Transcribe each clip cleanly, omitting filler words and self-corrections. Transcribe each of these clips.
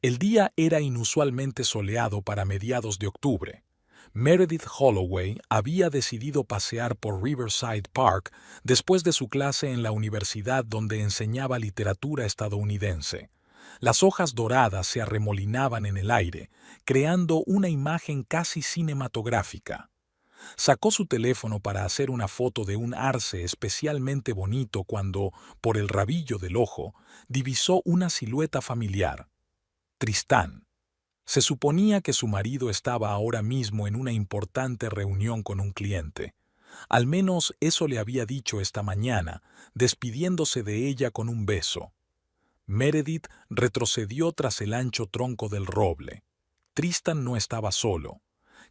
El día era inusualmente soleado para mediados de octubre. Meredith Holloway había decidido pasear por Riverside Park después de su clase en la universidad donde enseñaba literatura estadounidense. Las hojas doradas se arremolinaban en el aire, creando una imagen casi cinematográfica. Sacó su teléfono para hacer una foto de un arce especialmente bonito cuando, por el rabillo del ojo, divisó una silueta familiar. Tristán. Se suponía que su marido estaba ahora mismo en una importante reunión con un cliente. Al menos eso le había dicho esta mañana, despidiéndose de ella con un beso. Meredith retrocedió tras el ancho tronco del roble. Tristan no estaba solo.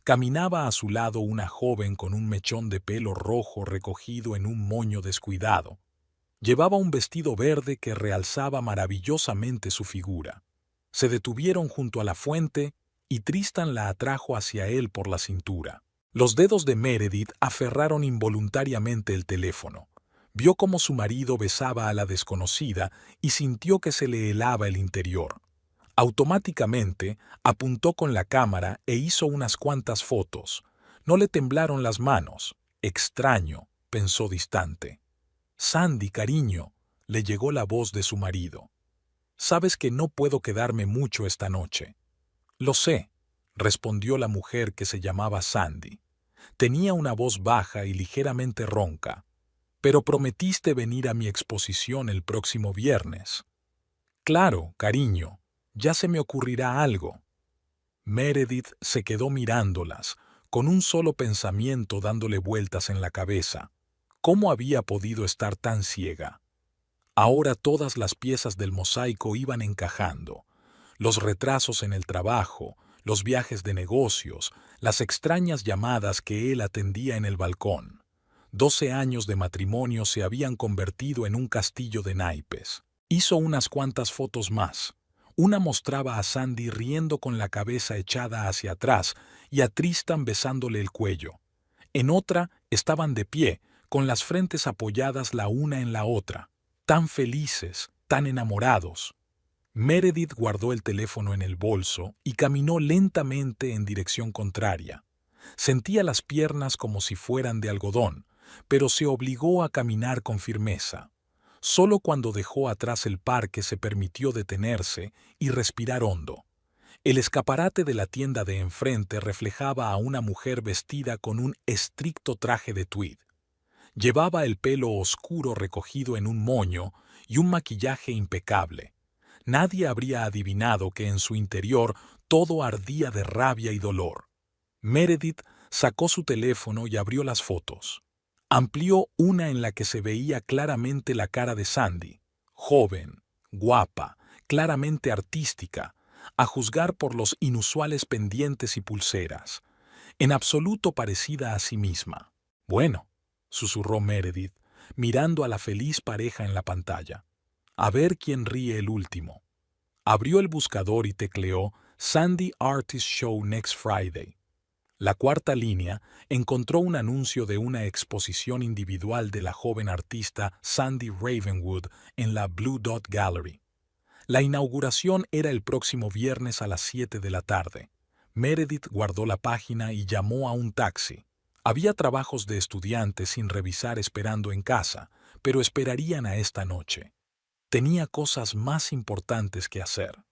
Caminaba a su lado una joven con un mechón de pelo rojo recogido en un moño descuidado. Llevaba un vestido verde que realzaba maravillosamente su figura. Se detuvieron junto a la fuente y Tristan la atrajo hacia él por la cintura. Los dedos de Meredith aferraron involuntariamente el teléfono. Vio cómo su marido besaba a la desconocida y sintió que se le helaba el interior. Automáticamente apuntó con la cámara e hizo unas cuantas fotos. No le temblaron las manos. Extraño, pensó distante. Sandy, cariño, le llegó la voz de su marido. Sabes que no puedo quedarme mucho esta noche. Lo sé, respondió la mujer que se llamaba Sandy. Tenía una voz baja y ligeramente ronca. Pero prometiste venir a mi exposición el próximo viernes. Claro, cariño, ya se me ocurrirá algo. Meredith se quedó mirándolas, con un solo pensamiento dándole vueltas en la cabeza. ¿Cómo había podido estar tan ciega? Ahora todas las piezas del mosaico iban encajando. Los retrasos en el trabajo, los viajes de negocios, las extrañas llamadas que él atendía en el balcón. 12 años de matrimonio se habían convertido en un castillo de naipes. Hizo unas cuantas fotos más. Una mostraba a Sandy riendo con la cabeza echada hacia atrás y a Tristan besándole el cuello. En otra estaban de pie, con las frentes apoyadas la una en la otra, tan felices, tan enamorados. Meredith guardó el teléfono en el bolso y caminó lentamente en dirección contraria. Sentía las piernas como si fueran de algodón, pero se obligó a caminar con firmeza. Solo cuando dejó atrás el parque se permitió detenerse y respirar hondo. El escaparate de la tienda de enfrente reflejaba a una mujer vestida con un estricto traje de tweed. Llevaba el pelo oscuro recogido en un moño y un maquillaje impecable. Nadie habría adivinado que en su interior todo ardía de rabia y dolor. Meredith sacó su teléfono y abrió las fotos. Amplió una en la que se veía claramente la cara de Sandy, joven, guapa, claramente artística, a juzgar por los inusuales pendientes y pulseras, en absoluto parecida a sí misma. Bueno, susurró Meredith, mirando a la feliz pareja en la pantalla. A ver quién ríe el último. Abrió el buscador y tecleó Sandy Artist Show Next Friday. La cuarta línea encontró un anuncio de una exposición individual de la joven artista Sandy Ravenwood en la Blue Dot Gallery. La inauguración era el próximo viernes a las 7 de la tarde. Meredith guardó la página y llamó a un taxi. Había trabajos de estudiantes sin revisar esperando en casa, pero esperarían a esta noche. Tenía cosas más importantes que hacer.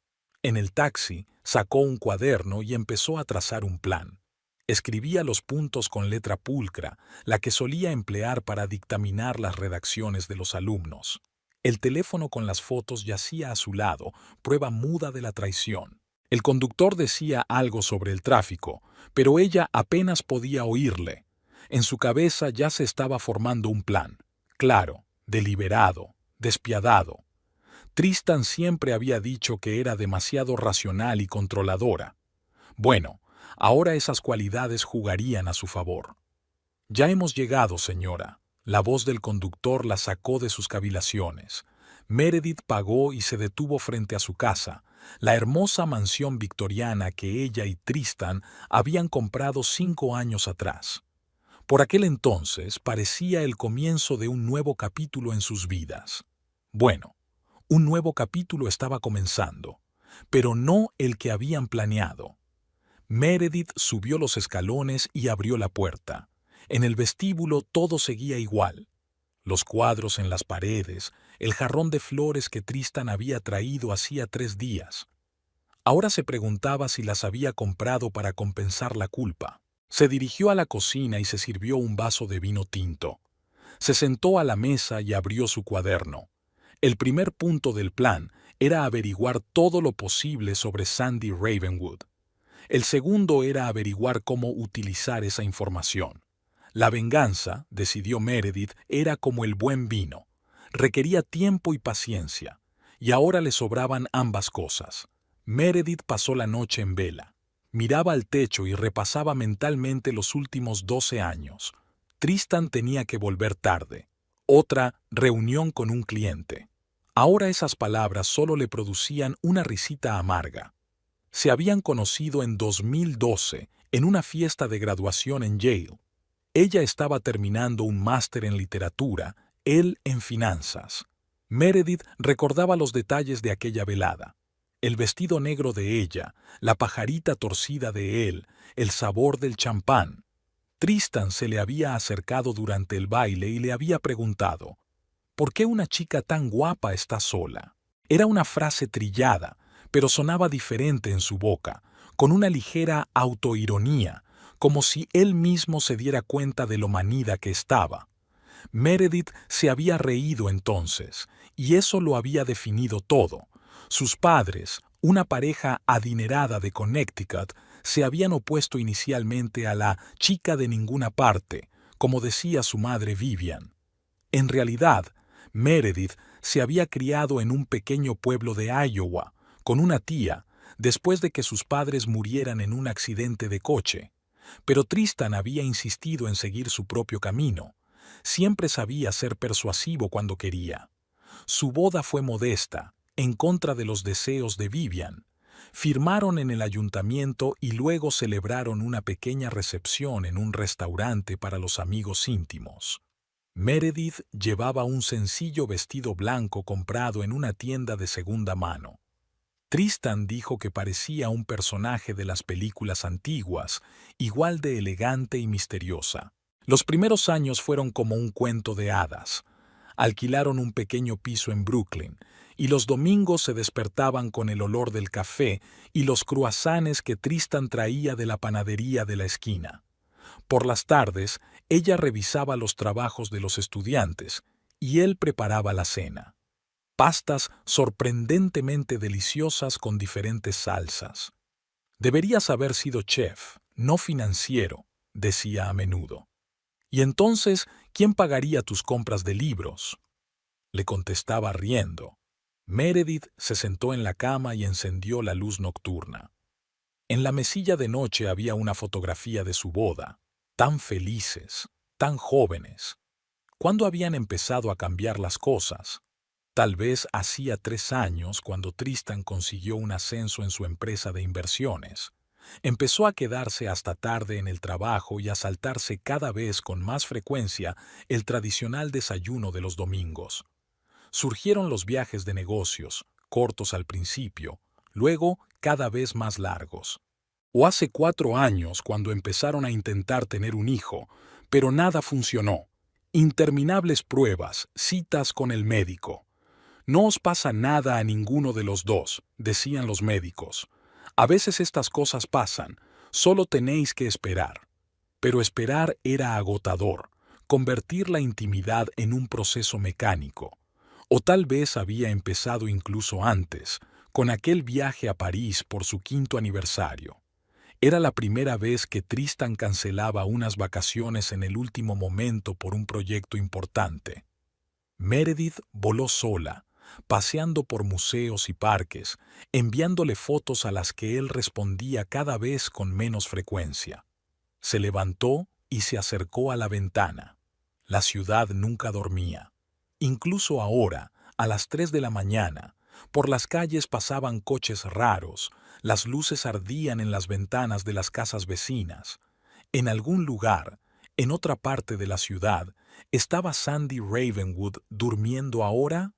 En el taxi sacó un cuaderno y empezó a trazar un plan. Escribía los puntos con letra pulcra, la que solía emplear para dictaminar las redacciones de los alumnos. El teléfono con las fotos yacía a su lado, prueba muda de la traición. El conductor decía algo sobre el tráfico, pero ella apenas podía oírle. En su cabeza ya se estaba formando un plan, claro, deliberado, despiadado. Tristan siempre había dicho que era demasiado racional y controladora. Bueno, ahora esas cualidades jugarían a su favor. Ya hemos llegado, señora. La voz del conductor la sacó de sus cavilaciones. Meredith pagó y se detuvo frente a su casa, la hermosa mansión victoriana que ella y Tristan habían comprado 5 años atrás. Por aquel entonces parecía el comienzo de un nuevo capítulo en sus vidas. Bueno, un nuevo capítulo estaba comenzando. pero no el que habían planeado. Meredith subió los escalones y abrió la puerta. En el vestíbulo todo seguía igual. Los cuadros en las paredes, el jarrón de flores que Tristan había traído hacía 3 días. Ahora se preguntaba si las había comprado para compensar la culpa. Se dirigió a la cocina y se sirvió un vaso de vino tinto. Se sentó a la mesa y abrió su cuaderno. El primer punto del plan era averiguar todo lo posible sobre Sandy Ravenwood. El segundo era averiguar cómo utilizar esa información. La venganza, decidió Meredith, era como el buen vino. Requería tiempo y paciencia, y ahora le sobraban ambas cosas. Meredith pasó la noche en vela. Miraba al techo y repasaba mentalmente los últimos 12 años. Tristan tenía que volver tarde. Otra, reunión con un cliente. Ahora esas palabras solo le producían una risita amarga. Se habían conocido en 2012, en una fiesta de graduación en Yale. Ella estaba terminando un máster en literatura, él en finanzas. Meredith recordaba los detalles de aquella velada. El vestido negro de ella, la pajarita torcida de él, el sabor del champán. Tristan se le había acercado durante el baile y le había preguntado, ¿por qué una chica tan guapa está sola? Era una frase trillada, pero sonaba diferente en su boca, con una ligera autoironía, como si él mismo se diera cuenta de lo manida que estaba. Meredith se había reído entonces, y eso lo había definido todo. Sus padres, una pareja adinerada de Connecticut, se habían opuesto inicialmente a la chica de ninguna parte, como decía su madre Vivian. En realidad, Meredith se había criado en un pequeño pueblo de Iowa, con una tía, después de que sus padres murieran en un accidente de coche. Pero Tristan había insistido en seguir su propio camino. Siempre sabía ser persuasivo cuando quería. Su boda fue modesta, en contra de los deseos de Vivian. Firmaron en el ayuntamiento y luego celebraron una pequeña recepción en un restaurante para los amigos íntimos. Meredith llevaba un sencillo vestido blanco comprado en una tienda de segunda mano. Tristan dijo que parecía un personaje de las películas antiguas, igual de elegante y misteriosa. Los primeros años fueron como un cuento de hadas. Alquilaron un pequeño piso en Brooklyn, y los domingos se despertaban con el olor del café y los croissants que Tristan traía de la panadería de la esquina. Por las tardes, ella revisaba los trabajos de los estudiantes, y él preparaba la cena. Pastas sorprendentemente deliciosas con diferentes salsas. Deberías haber sido chef, no financiero, decía a menudo. ¿Y entonces quién pagaría tus compras de libros? Le contestaba riendo. Meredith se sentó en la cama y encendió la luz nocturna. En la mesilla de noche había una fotografía de su boda. Tan felices, tan jóvenes. ¿Cuándo habían empezado a cambiar las cosas? Tal vez hacía 3 años cuando Tristan consiguió un ascenso en su empresa de inversiones. Empezó a quedarse hasta tarde en el trabajo y a saltarse cada vez con más frecuencia el tradicional desayuno de los domingos. Surgieron los viajes de negocios, cortos al principio, luego cada vez más largos. O hace 4 años cuando empezaron a intentar tener un hijo, pero nada funcionó. Interminables pruebas, citas con el médico. No os pasa nada a ninguno de los dos, decían los médicos. A veces estas cosas pasan, solo tenéis que esperar. Pero esperar era agotador, convertir la intimidad en un proceso mecánico. O tal vez había empezado incluso antes, con aquel viaje a París por su 5º aniversario. Era la primera vez que Tristan cancelaba unas vacaciones en el último momento por un proyecto importante. Meredith voló sola, paseando por museos y parques, enviándole fotos a las que él respondía cada vez con menos frecuencia. Se levantó y se acercó a la ventana. La ciudad nunca dormía. Incluso ahora, a las 3 de la mañana, por las calles pasaban coches raros, las luces ardían en las ventanas de las casas vecinas. En algún lugar, en otra parte de la ciudad, ¿estaba Sandy Ravenwood durmiendo ahora?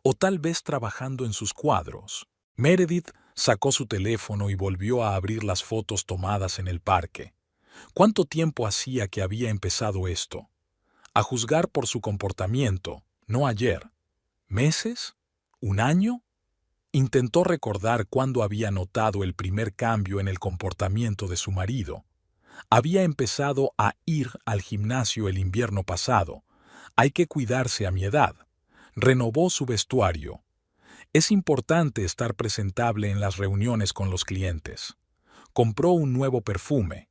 ¿O tal vez trabajando en sus cuadros? Meredith Sacó su teléfono y volvió a abrir las fotos tomadas en el parque. ¿Cuánto tiempo hacía que había empezado esto? A juzgar por su comportamiento, no ayer. ¿Meses? ¿Un año? Intentó recordar cuándo había notado el primer cambio en el comportamiento de su marido. Había empezado a ir al gimnasio el invierno pasado. Hay que cuidarse a mi edad. Renovó su vestuario. Es importante estar presentable en las reuniones con los clientes. Compró un nuevo perfume.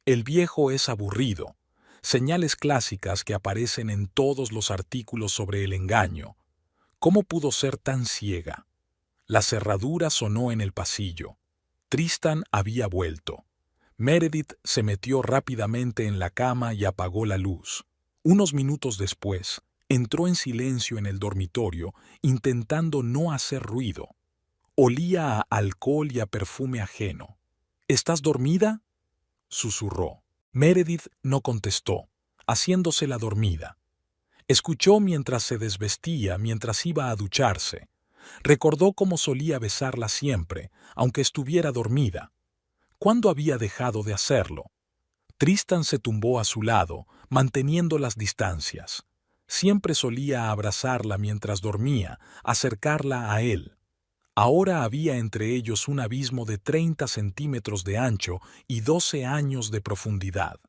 El viejo es aburrido. Señales clásicas que aparecen en todos los artículos sobre el engaño. ¿Cómo pudo ser tan ciega? La cerradura sonó en el pasillo. Tristan había vuelto. Meredith se metió rápidamente en la cama y apagó la luz. Unos minutos después, entró en silencio en el dormitorio, intentando no hacer ruido. Olía a alcohol y a perfume ajeno. ¿Estás dormida?, susurró. Meredith no contestó, haciéndose la dormida. Escuchó mientras se desvestía, mientras iba a ducharse. Recordó cómo solía besarla siempre, aunque estuviera dormida. ¿Cuándo había dejado de hacerlo? Tristan se tumbó a su lado, manteniendo las distancias. Siempre solía abrazarla mientras dormía, acercarla a él. Ahora había entre ellos un abismo de 30 centímetros de ancho y 12 años de profundidad.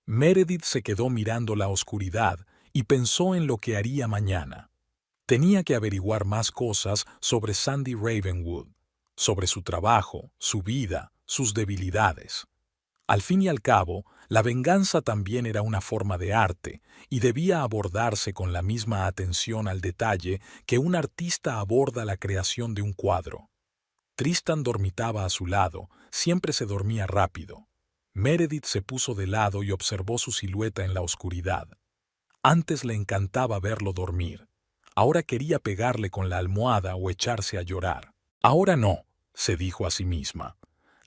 Meredith se quedó mirando la oscuridad y pensó en lo que haría mañana. Tenía que averiguar más cosas sobre Sandy Ravenwood, sobre su trabajo, su vida, sus debilidades. Al fin y al cabo, la venganza también era una forma de arte y debía abordarse con la misma atención al detalle que un artista aborda la creación de un cuadro. Tristan dormitaba a su lado, siempre se dormía rápido. Meredith se puso de lado y observó su silueta en la oscuridad. Antes le encantaba verlo dormir. Ahora quería pegarle con la almohada o echarse a llorar. Ahora no, se dijo a sí misma.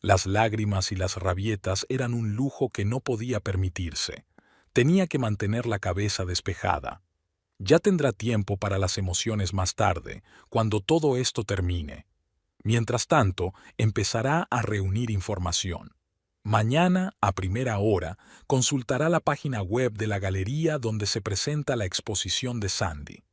Las lágrimas y las rabietas eran un lujo que no podía permitirse. Tenía que mantener la cabeza despejada. Ya tendrá tiempo para las emociones más tarde, cuando todo esto termine. Mientras tanto, empezará a reunir información. Mañana, a primera hora, consultará la página web de la galería donde se presenta la exposición de Sandy.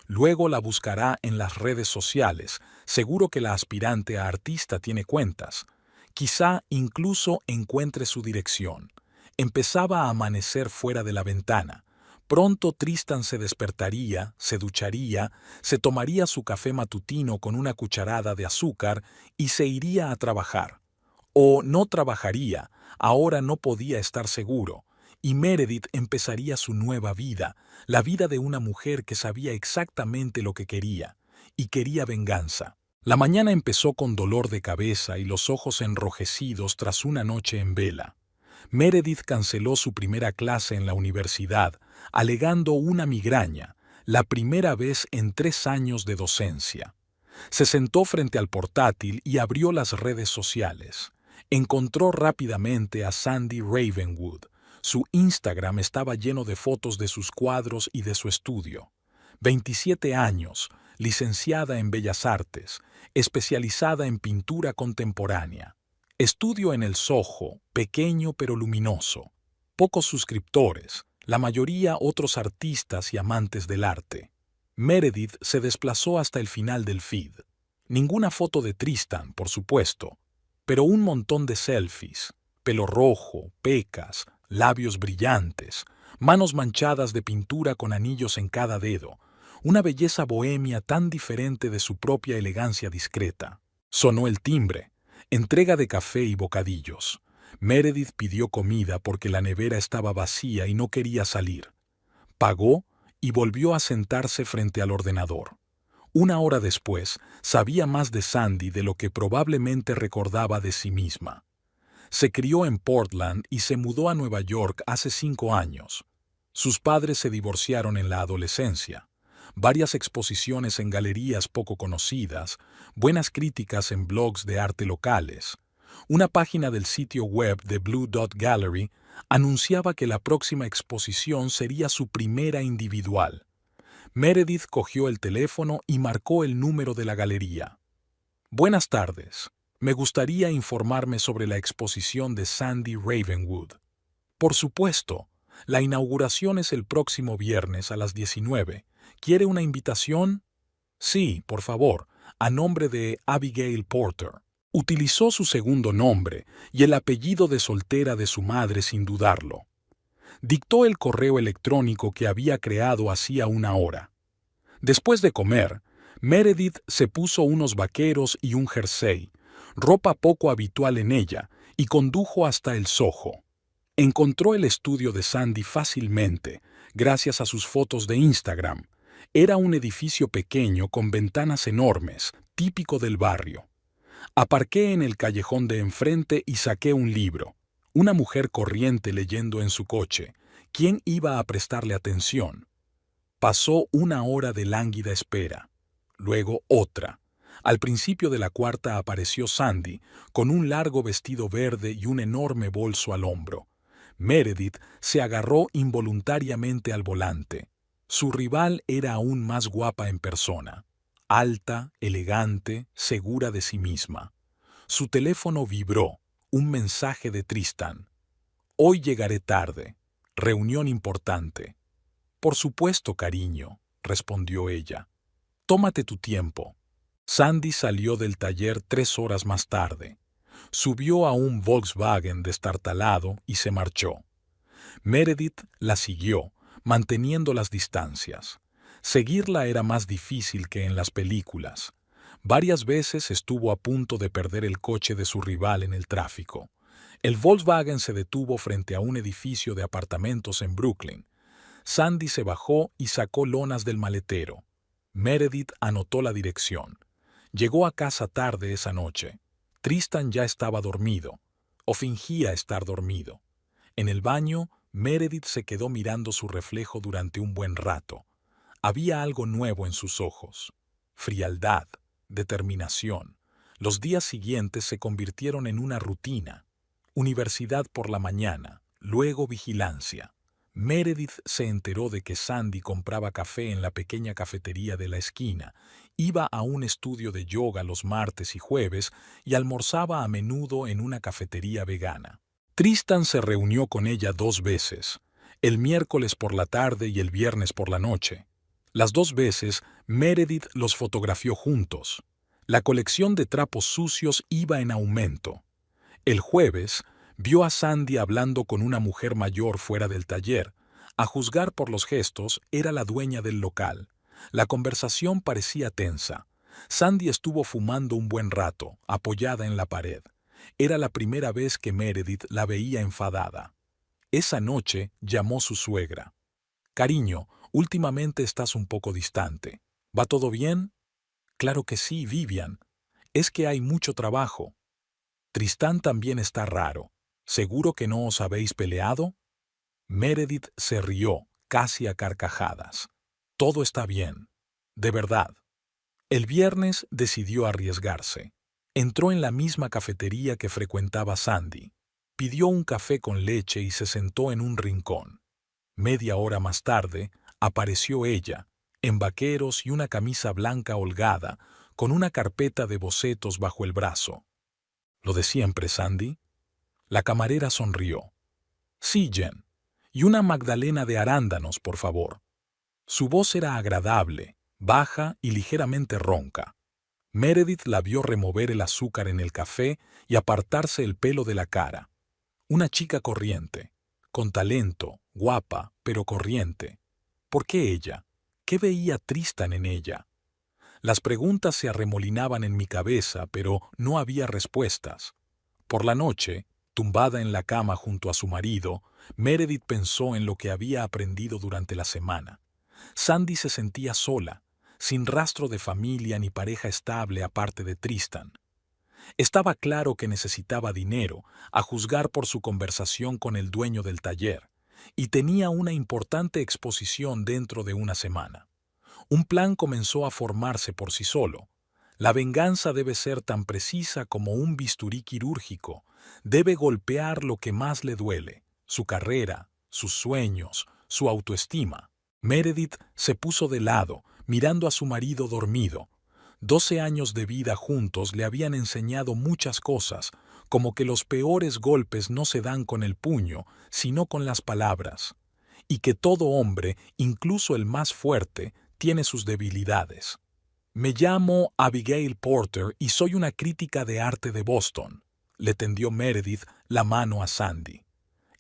Luego la buscará en las redes sociales, seguro que la aspirante a artista tiene cuentas. Quizá incluso encuentre su dirección. Empezaba a amanecer fuera de la ventana. Pronto Tristan se despertaría, se ducharía, se tomaría su café matutino con una cucharada de azúcar y se iría a trabajar. O no trabajaría, ahora no podía estar seguro, y Meredith empezaría su nueva vida, la vida de una mujer que sabía exactamente lo que quería, y quería venganza. La mañana empezó con dolor de cabeza y los ojos enrojecidos tras una noche en vela. Meredith canceló su primera clase en la universidad, alegando una migraña, la primera vez en 3 años de docencia. Se sentó frente al portátil y abrió las redes sociales. Encontró rápidamente a Sandy Ravenwood. Su Instagram estaba lleno de fotos de sus cuadros y de su estudio. 27 años, licenciada en Bellas Artes, especializada en pintura contemporánea. Estudio en el Soho, pequeño pero luminoso. Pocos suscriptores, la mayoría otros artistas y amantes del arte. Meredith se desplazó hasta el final del feed. Ninguna foto de Tristan, por supuesto, pero un montón de selfies, pelo rojo, pecas, labios brillantes, manos manchadas de pintura con anillos en cada dedo, una belleza bohemia tan diferente de su propia elegancia discreta. Sonó el timbre, entrega de café y bocadillos. Meredith pidió comida porque la nevera estaba vacía y no quería salir. Pagó y volvió a sentarse frente al ordenador. Una hora después, sabía más de Sandy de lo que probablemente recordaba de sí misma. Se crió en Portland y se mudó a Nueva York hace 5 años. Sus padres se divorciaron en la adolescencia. Varias exposiciones en galerías poco conocidas, buenas críticas en blogs de arte locales. Una página del sitio web de Blue Dot Gallery anunciaba que la próxima exposición sería su primera individual. Meredith cogió el teléfono y marcó el número de la galería. «Buenas tardes. Me gustaría informarme sobre la exposición de Sandy Ravenwood. Por supuesto, la inauguración es el próximo viernes a las 19. ¿Quiere una invitación? Sí, por favor, a nombre de Abigail Porter. Utilizó su segundo nombre y el apellido de soltera de su madre sin dudarlo. Dictó el correo electrónico que había creado hacía una hora. Después de comer, Meredith se puso unos vaqueros y un jersey, ropa poco habitual en ella, y condujo hasta el Soho. Encontró el estudio de Sandy fácilmente, gracias a sus fotos de Instagram. Era un edificio pequeño con ventanas enormes, típico del barrio. Aparqué en el callejón de enfrente y saqué un libro. Una mujer corriente leyendo en su coche. ¿Quién iba a prestarle atención? Pasó una hora de lánguida espera. Luego otra. Al principio de la cuarta apareció Sandy, con un largo vestido verde y un enorme bolso al hombro. Meredith se agarró involuntariamente al volante. Su rival era aún más guapa en persona. Alta, elegante, segura de sí misma. Su teléfono vibró. Un mensaje de Tristan. Hoy llegaré tarde. Reunión importante. Por supuesto, cariño, respondió ella. Tómate tu tiempo. Sandy salió del taller 3 horas más tarde. Subió a un Volkswagen destartalado y se marchó. Meredith la siguió, manteniendo las distancias. Seguirla era más difícil que en las películas. Varias veces estuvo a punto de perder el coche de su rival en el tráfico. El Volkswagen se detuvo frente a un edificio de apartamentos en Brooklyn. Sandy se bajó y sacó lonas del maletero. Meredith anotó la dirección. Llegó a casa tarde esa noche. Tristan ya estaba dormido, o fingía estar dormido. En el baño, Meredith se quedó mirando su reflejo durante un buen rato. Había algo nuevo en sus ojos. Frialdad, determinación. Los días siguientes se convirtieron en una rutina. Universidad por la mañana, luego vigilancia. Meredith se enteró de que Sandy compraba café en la pequeña cafetería de la esquina, iba a un estudio de yoga los martes y jueves y almorzaba a menudo en una cafetería vegana. Tristan se reunió con ella 2 veces, el miércoles por la tarde y el viernes por la noche. Las 2 veces, Meredith los fotografió juntos. La colección de trapos sucios iba en aumento. El jueves, vio a Sandy hablando con una mujer mayor fuera del taller. A juzgar por los gestos, era la dueña del local. La conversación parecía tensa. Sandy estuvo fumando un buen rato, apoyada en la pared. Era la primera vez que Meredith la veía enfadada. Esa noche llamó su suegra. «Cariño, últimamente estás un poco distante. ¿Va todo bien?» «Claro que sí, Vivian. Es que hay mucho trabajo. Tristán también está raro. ¿Seguro que no os habéis peleado?» Meredith se rió, casi a carcajadas. «Todo está bien. De verdad». El viernes decidió arriesgarse. Entró en la misma cafetería que frecuentaba Sandy. Pidió un café con leche y se sentó en un rincón. Media hora más tarde, apareció ella, en vaqueros y una camisa blanca holgada, con una carpeta de bocetos bajo el brazo. «¿Lo de siempre, Sandy?» La camarera sonrió. «Sí, Jen. Y una magdalena de arándanos, por favor». Su voz era agradable, baja y ligeramente ronca. Meredith la vio remover el azúcar en el café y apartarse el pelo de la cara. Una chica corriente, con talento, guapa, pero corriente. ¿Por qué ella? ¿Qué veía Tristan en ella? Las preguntas se arremolinaban en mi cabeza, pero no había respuestas. Por la noche, tumbada en la cama junto a su marido, Meredith pensó en lo que había aprendido durante la semana. Sandy se sentía sola, sin rastro de familia ni pareja estable aparte de Tristan. Estaba claro que necesitaba dinero, a juzgar por su conversación con el dueño del taller, y tenía una importante exposición dentro de una semana. Un plan comenzó a formarse por sí solo. La venganza debe ser tan precisa como un bisturí quirúrgico. Debe golpear lo que más le duele, su carrera, sus sueños, su autoestima. Meredith se puso de lado, mirando a su marido dormido. 12 años de vida juntos le habían enseñado muchas cosas, como que los peores golpes no se dan con el puño, sino con las palabras, y que todo hombre, incluso el más fuerte, tiene sus debilidades. Me llamo Abigail Porter y soy una crítica de arte de Boston. Le tendió Meredith la mano a Sandy.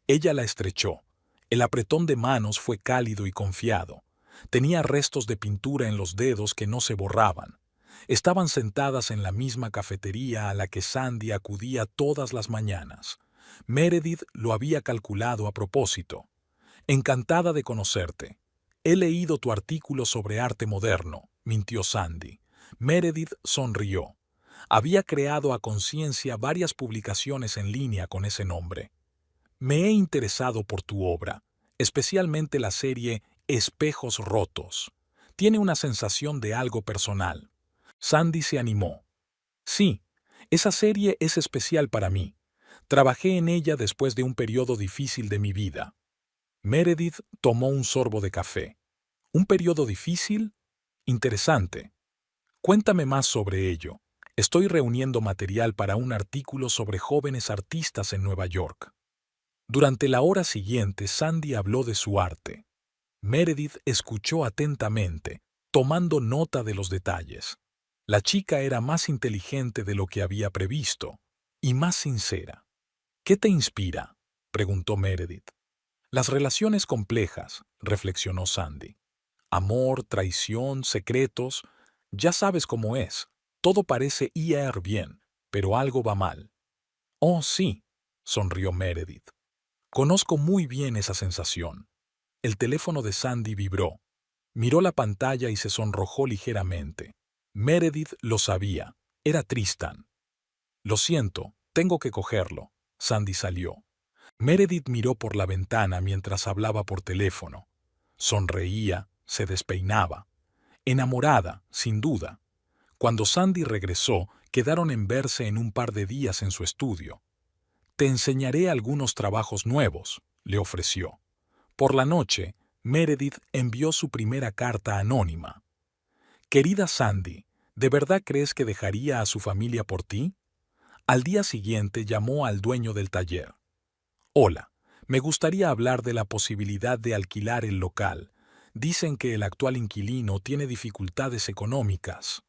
Ella la estrechó. El apretón de manos fue cálido y confiado. Tenía restos de pintura en los dedos que no se borraban. Estaban sentadas en la misma cafetería a la que Sandy acudía todas las mañanas. Meredith lo había calculado a propósito. Encantada de conocerte. He leído tu artículo sobre arte moderno, mintió Sandy. Meredith sonrió. Había creado a conciencia varias publicaciones en línea con ese nombre. Me he interesado por tu obra, especialmente la serie Espejos Rotos. Tiene una sensación de algo personal. Sandy se animó. Sí, esa serie es especial para mí. Trabajé en ella después de un periodo difícil de mi vida. Meredith tomó un sorbo de café. ¿Un periodo difícil? Interesante. Cuéntame más sobre ello. Estoy reuniendo material para un artículo sobre jóvenes artistas en Nueva York. Durante la hora siguiente, Sandy habló de su arte. Meredith escuchó atentamente, tomando nota de los detalles. La chica era más inteligente de lo que había previsto, y más sincera. ¿Qué te inspira?, preguntó Meredith. Las relaciones complejas, reflexionó Sandy. Amor, traición, secretos. Ya sabes cómo es. Todo parece ir bien, pero algo va mal. Oh, sí, sonrió Meredith. Conozco muy bien esa sensación. El teléfono de Sandy vibró. Miró la pantalla y se sonrojó ligeramente. Meredith lo sabía. Era Tristan. Lo siento, tengo que cogerlo. Sandy salió. Meredith miró por la ventana mientras hablaba por teléfono. Sonreía, se despeinaba. Enamorada, sin duda. Cuando Sandy regresó, quedaron en verse en un par de días en su estudio. Te enseñaré algunos trabajos nuevos, le ofreció. Por la noche, Meredith envió su primera carta anónima. Querida Sandy, ¿de verdad crees que dejaría a su familia por ti? Al día siguiente llamó al dueño del taller. Hola, me gustaría hablar de la posibilidad de alquilar el local. Dicen que el actual inquilino tiene dificultades económicas.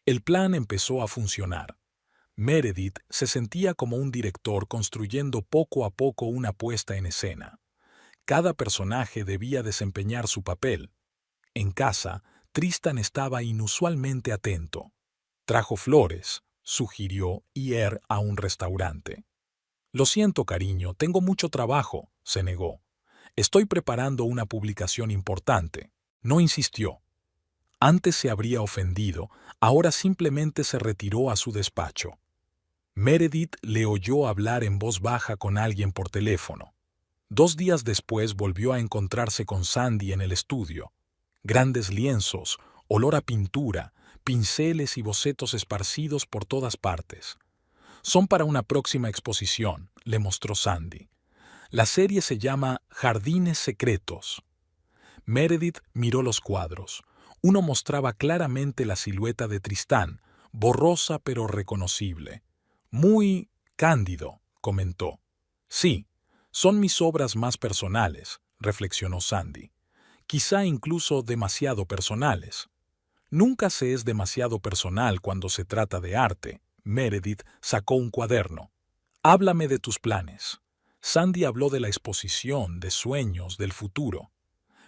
El plan empezó a funcionar. Meredith se sentía como un director construyendo poco a poco una puesta en escena. Cada personaje debía desempeñar su papel. En casa, Tristan estaba inusualmente atento. Trajo flores, sugirió ir a un restaurante. Lo siento, cariño, tengo mucho trabajo, se negó. Estoy preparando una publicación importante. No insistió. Antes se habría ofendido, ahora simplemente se retiró a su despacho. Meredith le oyó hablar en voz baja con alguien por teléfono. 2 días después volvió a encontrarse con Sandy en el estudio. Grandes lienzos, olor a pintura, pinceles y bocetos esparcidos por todas partes. Son para una próxima exposición, le mostró Sandy. La serie se llama Jardines Secretos. Meredith miró los cuadros. Uno mostraba claramente la silueta de Tristán, borrosa pero reconocible. Muy cándido, comentó. Sí, son mis obras más personales, reflexionó Sandy. Quizá incluso demasiado personales. Nunca se es demasiado personal cuando se trata de arte. Meredith sacó un cuaderno. Háblame de tus planes. Sandy habló de la exposición, de sueños, del futuro.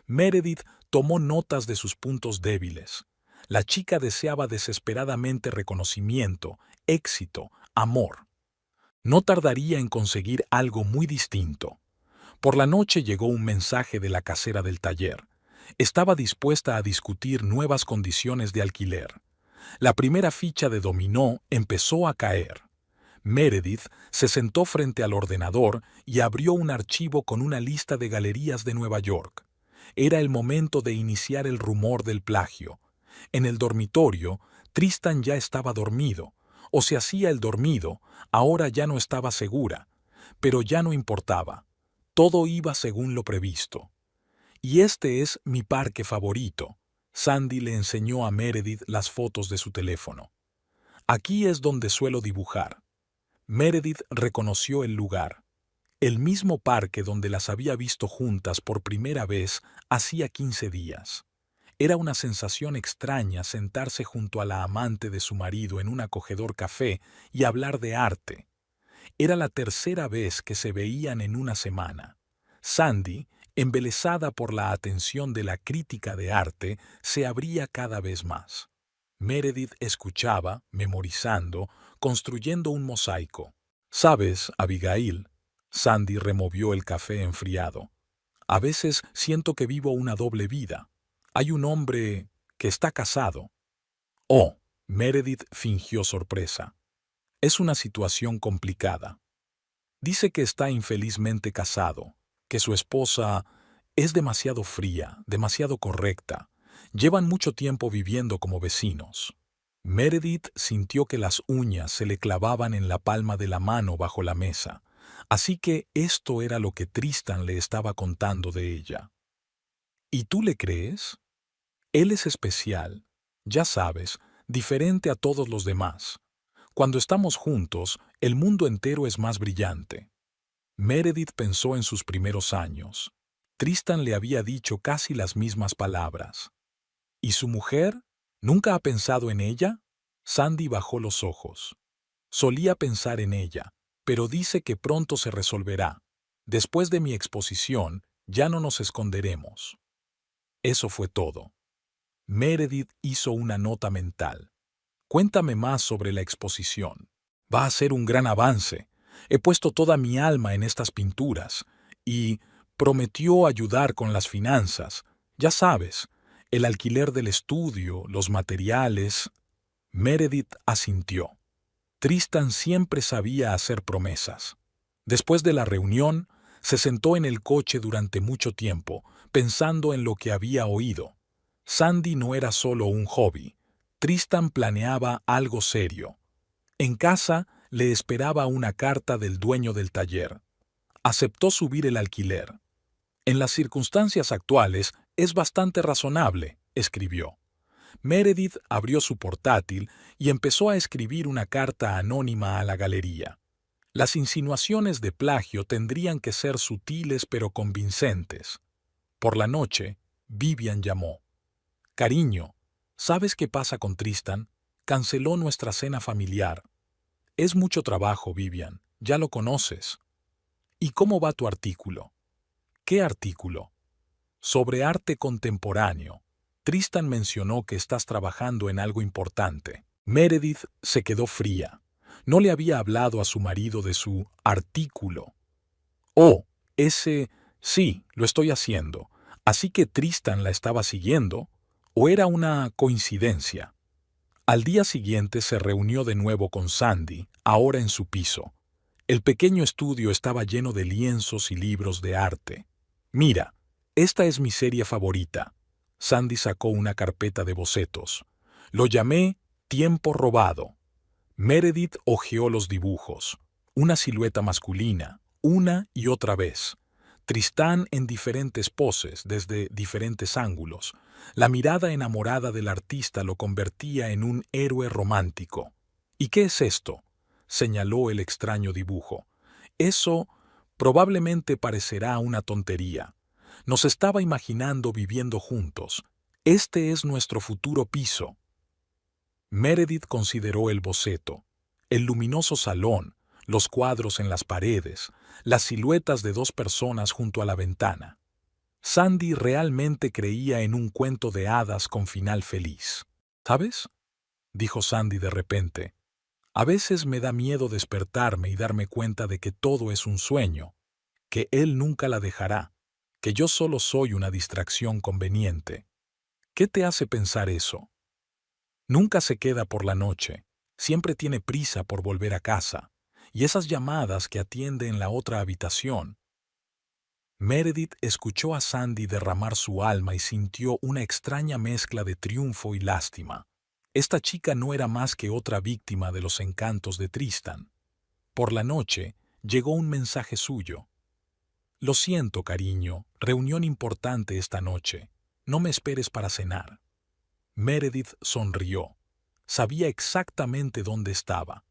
Meredith tomó notas de sus puntos débiles. La chica deseaba desesperadamente reconocimiento, éxito, amor. No tardaría en conseguir algo muy distinto. Por la noche llegó un mensaje de la casera del taller. Estaba dispuesta a discutir nuevas condiciones de alquiler. La primera ficha de dominó empezó a caer. Meredith se sentó frente al ordenador y abrió un archivo con una lista de galerías de Nueva York. Era el momento de iniciar el rumor del plagio. En el dormitorio, Tristan ya estaba dormido, o se hacía el dormido, ahora ya no estaba segura, pero ya no importaba. Todo iba según lo previsto. Y este es mi parque favorito. Sandy le enseñó a Meredith las fotos de su teléfono. Aquí es donde suelo dibujar. Meredith reconoció el lugar. El mismo parque donde las había visto juntas por primera vez hacía 15 días. Era una sensación extraña sentarse junto a la amante de su marido en un acogedor café y hablar de arte. Era la tercera vez que se veían en una semana. Sandy, embelesada por la atención de la crítica de arte, se abría cada vez más. Meredith escuchaba, memorizando, construyendo un mosaico. «¿Sabes, Abigail?» Sandy removió el café enfriado. «A veces siento que vivo una doble vida. Hay un hombre que está casado». «Oh», Meredith fingió sorpresa. «Es una situación complicada. Dice que está infelizmente casado, que su esposa es demasiado fría, demasiado correcta. Llevan mucho tiempo viviendo como vecinos». Meredith sintió que las uñas se le clavaban en la palma de la mano bajo la mesa, así que esto era lo que Tristan le estaba contando de ella. ¿Y tú le crees? Él es especial, ya sabes, diferente a todos los demás. Cuando estamos juntos, el mundo entero es más brillante. Meredith pensó en sus primeros años. Tristan le había dicho casi las mismas palabras. ¿Y su mujer? ¿Nunca ha pensado en ella? Sandy bajó los ojos. Solía pensar en ella, pero dice que pronto se resolverá. Después de mi exposición, ya no nos esconderemos. Eso fue todo. Meredith hizo una nota mental. Cuéntame más sobre la exposición. Va a ser un gran avance. He puesto toda mi alma en estas pinturas y prometió ayudar con las finanzas. Ya sabes, el alquiler del estudio, los materiales. Meredith asintió. Tristan siempre sabía hacer promesas. Después de la reunión, se sentó en el coche durante mucho tiempo, pensando en lo que había oído. Sandy no era solo un hobby. Tristan planeaba algo serio. En casa le esperaba una carta del dueño del taller. Aceptó subir el alquiler. En las circunstancias actuales es bastante razonable, escribió. Meredith abrió su portátil y empezó a escribir una carta anónima a la galería. Las insinuaciones de plagio tendrían que ser sutiles pero convincentes. Por la noche, Vivian llamó. «Cariño, ¿sabes qué pasa con Tristan? Canceló nuestra cena familiar». «Es mucho trabajo, Vivian, ya lo conoces». «¿Y cómo va tu artículo?» «¿Qué artículo?» «Sobre arte contemporáneo. Tristan mencionó que estás trabajando en algo importante». Meredith se quedó fría. No le había hablado a su marido de su artículo. «Oh, ese... sí, lo estoy haciendo. Así que Tristan la estaba siguiendo, ¿o era una coincidencia?» Al día siguiente se reunió de nuevo con Sandy, ahora en su piso. El pequeño estudio estaba lleno de lienzos y libros de arte. «Mira, esta es mi serie favorita». Sandy sacó una carpeta de bocetos. Lo llamé Tiempo robado. Meredith hojeó los dibujos. Una silueta masculina, una y otra vez. Tristán en diferentes poses, desde diferentes ángulos. La mirada enamorada del artista lo convertía en un héroe romántico. «¿Y qué es esto?», señaló el extraño dibujo. «Eso probablemente parecerá una tontería. Nos estaba imaginando viviendo juntos. Este es nuestro futuro piso». Meredith consideró el boceto, el luminoso salón, los cuadros en las paredes, las siluetas de dos personas junto a la ventana. Sandy realmente creía en un cuento de hadas con final feliz. «¿Sabes?», dijo Sandy de repente. «A veces me da miedo despertarme y darme cuenta de que todo es un sueño, que él nunca la dejará, que yo solo soy una distracción conveniente». «¿Qué te hace pensar eso?» «Nunca se queda por la noche, siempre tiene prisa por volver a casa, y esas llamadas que atiende en la otra habitación». Meredith escuchó a Sandy derramar su alma y sintió una extraña mezcla de triunfo y lástima. Esta chica no era más que otra víctima de los encantos de Tristan. Por la noche llegó un mensaje suyo. «Lo siento, cariño, reunión importante esta noche. No me esperes para cenar». Meredith sonrió. Sabía exactamente dónde estaba.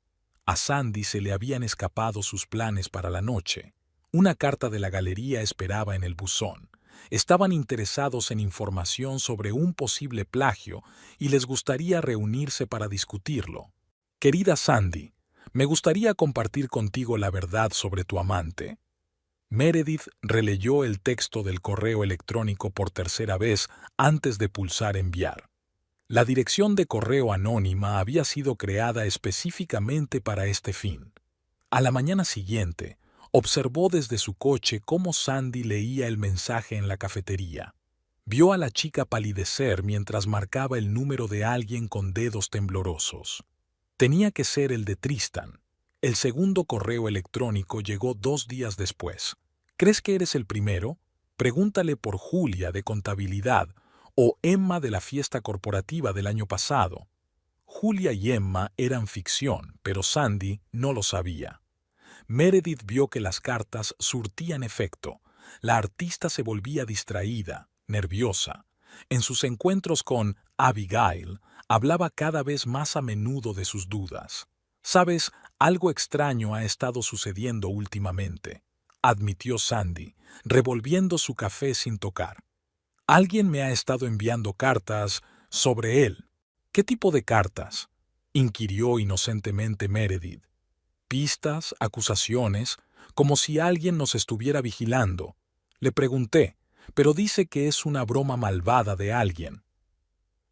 A Sandy se le habían escapado sus planes para la noche. Una carta de la galería esperaba en el buzón. Estaban interesados en información sobre un posible plagio y les gustaría reunirse para discutirlo. Querida Sandy, me gustaría compartir contigo la verdad sobre tu amante. Meredith releyó el texto del correo electrónico por tercera vez antes de pulsar enviar. La dirección de correo anónima había sido creada específicamente para este fin. A la mañana siguiente, observó desde su coche cómo Sandy leía el mensaje en la cafetería. Vio a la chica palidecer mientras marcaba el número de alguien con dedos temblorosos. Tenía que ser el de Tristan. El segundo correo electrónico llegó 2 días después. ¿Crees que eres el primero? Pregúntale por Julia de contabilidad o Emma de la fiesta corporativa del año pasado. Julia y Emma eran ficción, pero Sandy no lo sabía. Meredith vio que las cartas surtían efecto. La artista se volvía distraída, nerviosa. En sus encuentros con Abigail, hablaba cada vez más a menudo de sus dudas. «Sabes, algo extraño ha estado sucediendo últimamente», admitió Sandy, revolviendo su café sin tocar. «Alguien me ha estado enviando cartas sobre él». «¿Qué tipo de cartas?», inquirió inocentemente Meredith. «Pistas, acusaciones, como si alguien nos estuviera vigilando». Le pregunté, pero dice que es una broma malvada de alguien.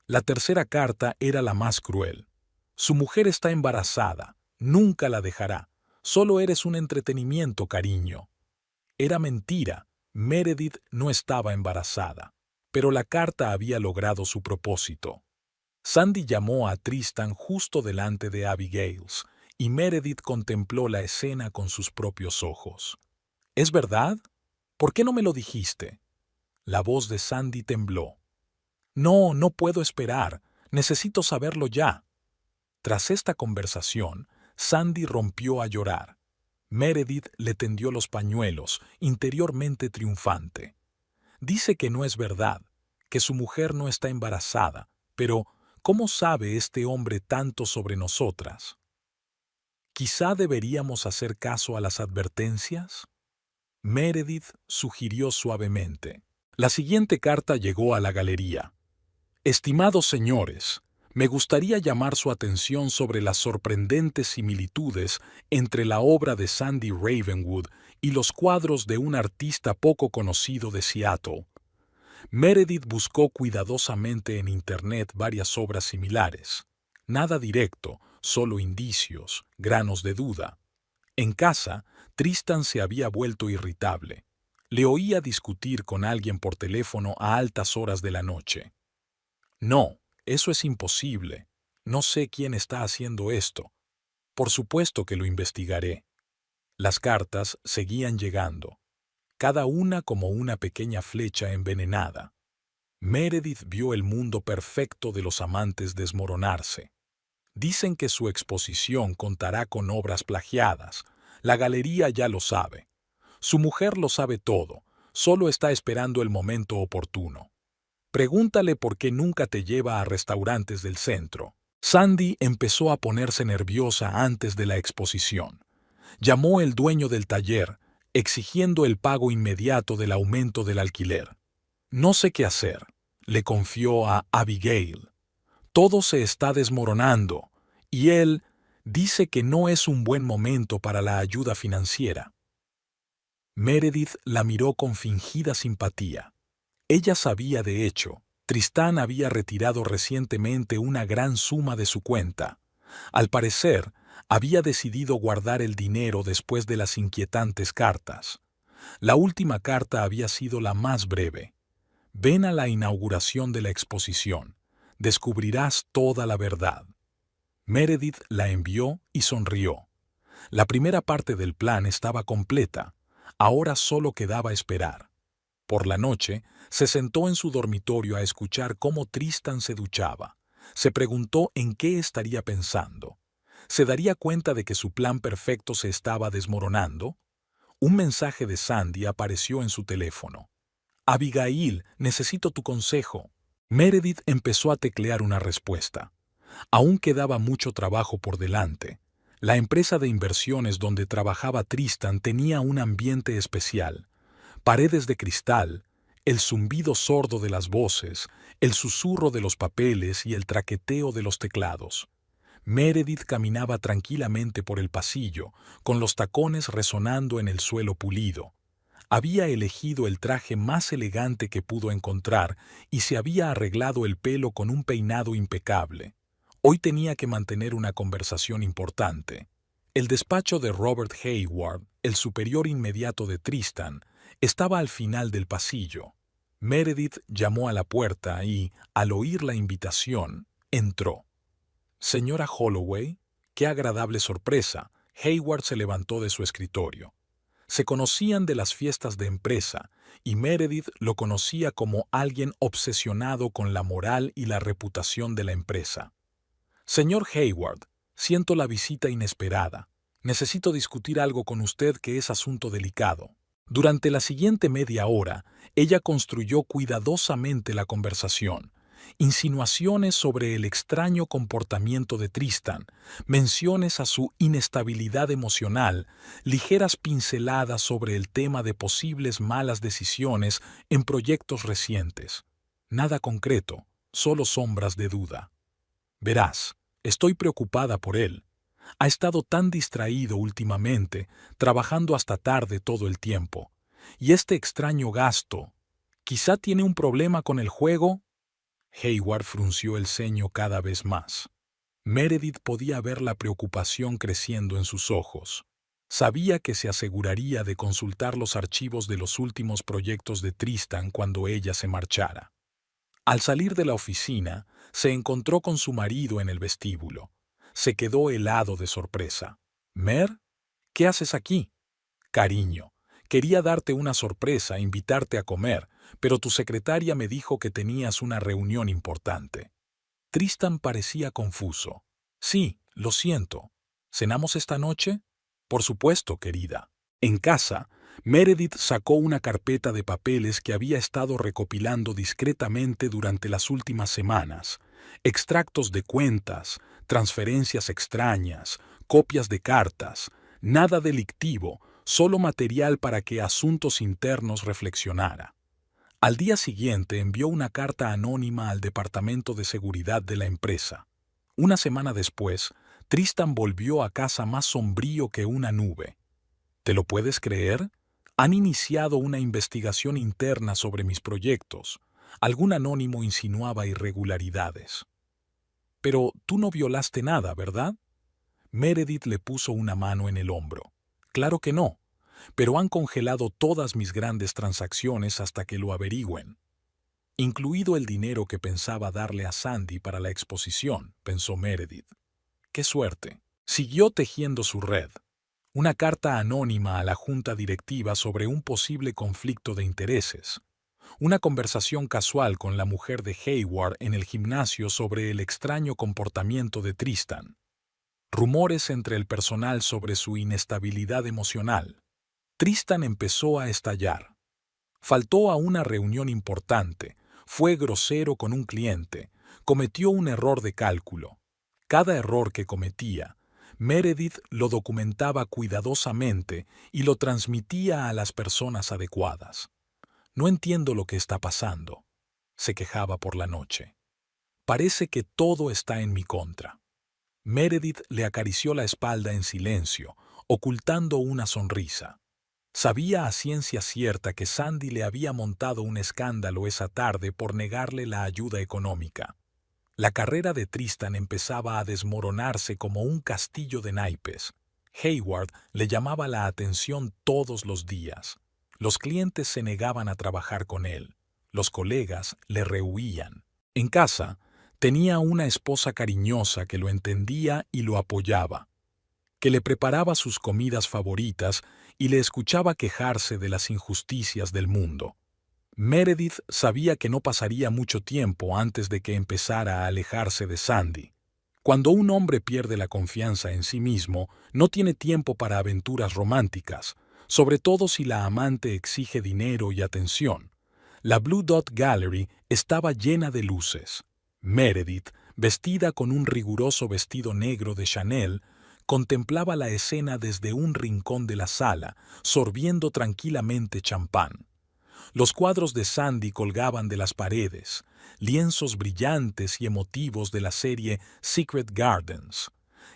La tercera carta era la más cruel. «Su mujer está embarazada. Nunca la dejará. Solo eres un entretenimiento, cariño». Era mentira. Meredith no estaba embarazada. Pero la carta había logrado su propósito. Sandy llamó a Tristan justo delante de Abigail's, y Meredith contempló la escena con sus propios ojos. «¿Es verdad? ¿Por qué no me lo dijiste?». La voz de Sandy tembló. «No, no puedo esperar. Necesito saberlo ya». Tras esta conversación, Sandy rompió a llorar. Meredith le tendió los pañuelos, interiormente triunfante. «Dice que no es verdad, que su mujer no está embarazada, pero ¿cómo sabe este hombre tanto sobre nosotras? ¿Quizá deberíamos hacer caso a las advertencias?». Meredith sugirió suavemente. La siguiente carta llegó a la galería. «Estimados señores, me gustaría llamar su atención sobre las sorprendentes similitudes entre la obra de Sandy Ravenwood y los cuadros de un artista poco conocido de Seattle». Meredith buscó cuidadosamente en Internet varias obras similares. Nada directo, solo indicios, granos de duda. En casa, Tristan se había vuelto irritable. Le oía discutir con alguien por teléfono a altas horas de la noche. «No, eso es imposible. No sé quién está haciendo esto. Por supuesto que lo investigaré». Las cartas seguían llegando, cada una como una pequeña flecha envenenada. Meredith vio el mundo perfecto de los amantes desmoronarse. Dicen que su exposición contará con obras plagiadas. La galería ya lo sabe. Su mujer lo sabe todo, solo está esperando el momento oportuno. Pregúntale por qué nunca te lleva a restaurantes del centro. Sandy empezó a ponerse nerviosa antes de la exposición. Llamó el dueño del taller, exigiendo el pago inmediato del aumento del alquiler. «No sé qué hacer», le confió a Abigail. «Todo se está desmoronando, y él dice que no es un buen momento para la ayuda financiera». Meredith la miró con fingida simpatía. Ella sabía, de hecho, Tristán había retirado recientemente una gran suma de su cuenta. Al parecer, había decidido guardar el dinero después de las inquietantes cartas. La última carta había sido la más breve. «Ven a la inauguración de la exposición. Descubrirás toda la verdad». Meredith la envió y sonrió. La primera parte del plan estaba completa. Ahora solo quedaba esperar. Por la noche, se sentó en su dormitorio a escuchar cómo Tristan se duchaba. Se preguntó en qué estaría pensando. ¿Se daría cuenta de que su plan perfecto se estaba desmoronando? Un mensaje de Sandy apareció en su teléfono. «Abigail, necesito tu consejo». Meredith empezó a teclear una respuesta. Aún quedaba mucho trabajo por delante. La empresa de inversiones donde trabajaba Tristan tenía un ambiente especial. Paredes de cristal, el zumbido sordo de las voces, el susurro de los papeles y el traqueteo de los teclados. Meredith caminaba tranquilamente por el pasillo, con los tacones resonando en el suelo pulido. Había elegido el traje más elegante que pudo encontrar y se había arreglado el pelo con un peinado impecable. Hoy tenía que mantener una conversación importante. El despacho de Robert Hayward, el superior inmediato de Tristan, estaba al final del pasillo. Meredith llamó a la puerta y, al oír la invitación, entró. «Señora Holloway, qué agradable sorpresa». Hayward se levantó de su escritorio. Se conocían de las fiestas de empresa, y Meredith lo conocía como alguien obsesionado con la moral y la reputación de la empresa. «Señor Hayward, siento la visita inesperada. Necesito discutir algo con usted que es asunto delicado». Durante la siguiente media hora, ella construyó cuidadosamente la conversación. Insinuaciones sobre el extraño comportamiento de Tristan, menciones a su inestabilidad emocional, ligeras pinceladas sobre el tema de posibles malas decisiones en proyectos recientes. Nada concreto, solo sombras de duda. «Verás, estoy preocupada por él. Ha estado tan distraído últimamente, trabajando hasta tarde todo el tiempo. Y este extraño gasto, ¿quizá tiene un problema con el juego?» Hayward frunció el ceño cada vez más. Meredith podía ver la preocupación creciendo en sus ojos. Sabía que se aseguraría de consultar los archivos de los últimos proyectos de Tristan cuando ella se marchara. Al salir de la oficina, se encontró con su marido en el vestíbulo. Se quedó helado de sorpresa. «Mer, ¿qué haces aquí?» «Cariño, quería darte una sorpresa, invitarte a comer, pero tu secretaria me dijo que tenías una reunión importante». Tristan parecía confuso. «Sí, lo siento. ¿Cenamos esta noche?» «Por supuesto, querida». En casa, Meredith sacó una carpeta de papeles que había estado recopilando discretamente durante las últimas semanas. Extractos de cuentas, transferencias extrañas, copias de cartas, nada delictivo, solo material para que Asuntos Internos reflexionara. Al día siguiente envió una carta anónima al Departamento de Seguridad de la empresa. Una semana después, Tristan volvió a casa más sombrío que una nube. «¿Te lo puedes creer? Han iniciado una investigación interna sobre mis proyectos. Algún anónimo insinuaba irregularidades». «Pero tú no violaste nada, ¿verdad?» Meredith le puso una mano en el hombro. «Claro que no, pero han congelado todas mis grandes transacciones hasta que lo averigüen. Incluido el dinero que pensaba darle a Sandy para la exposición», pensó Meredith. «Qué suerte». Siguió tejiendo su red. Una carta anónima a la junta directiva sobre un posible conflicto de intereses. Una conversación casual con la mujer de Hayward en el gimnasio sobre el extraño comportamiento de Tristan. Rumores entre el personal sobre su inestabilidad emocional. Tristan empezó a estallar. Faltó a una reunión importante, fue grosero con un cliente, cometió un error de cálculo. Cada error que cometía, Meredith lo documentaba cuidadosamente y lo transmitía a las personas adecuadas. «No entiendo lo que está pasando», se quejaba por la noche. «Parece que todo está en mi contra». Meredith le acarició la espalda en silencio, ocultando una sonrisa. Sabía a ciencia cierta que Sandy le había montado un escándalo esa tarde por negarle la ayuda económica. La carrera de Tristan empezaba a desmoronarse como un castillo de naipes. Hayward le llamaba la atención todos los días. Los clientes se negaban a trabajar con él. Los colegas le rehuían. En casa, tenía una esposa cariñosa que lo entendía y lo apoyaba, que le preparaba sus comidas favoritas y le escuchaba quejarse de las injusticias del mundo. Meredith sabía que no pasaría mucho tiempo antes de que empezara a alejarse de Sandy. Cuando un hombre pierde la confianza en sí mismo, no tiene tiempo para aventuras románticas, sobre todo si la amante exige dinero y atención. La Blue Dot Gallery estaba llena de luces. Meredith, vestida con un riguroso vestido negro de Chanel, contemplaba la escena desde un rincón de la sala, sorbiendo tranquilamente champán. Los cuadros de Sandy colgaban de las paredes, lienzos brillantes y emotivos de la serie Secret Gardens.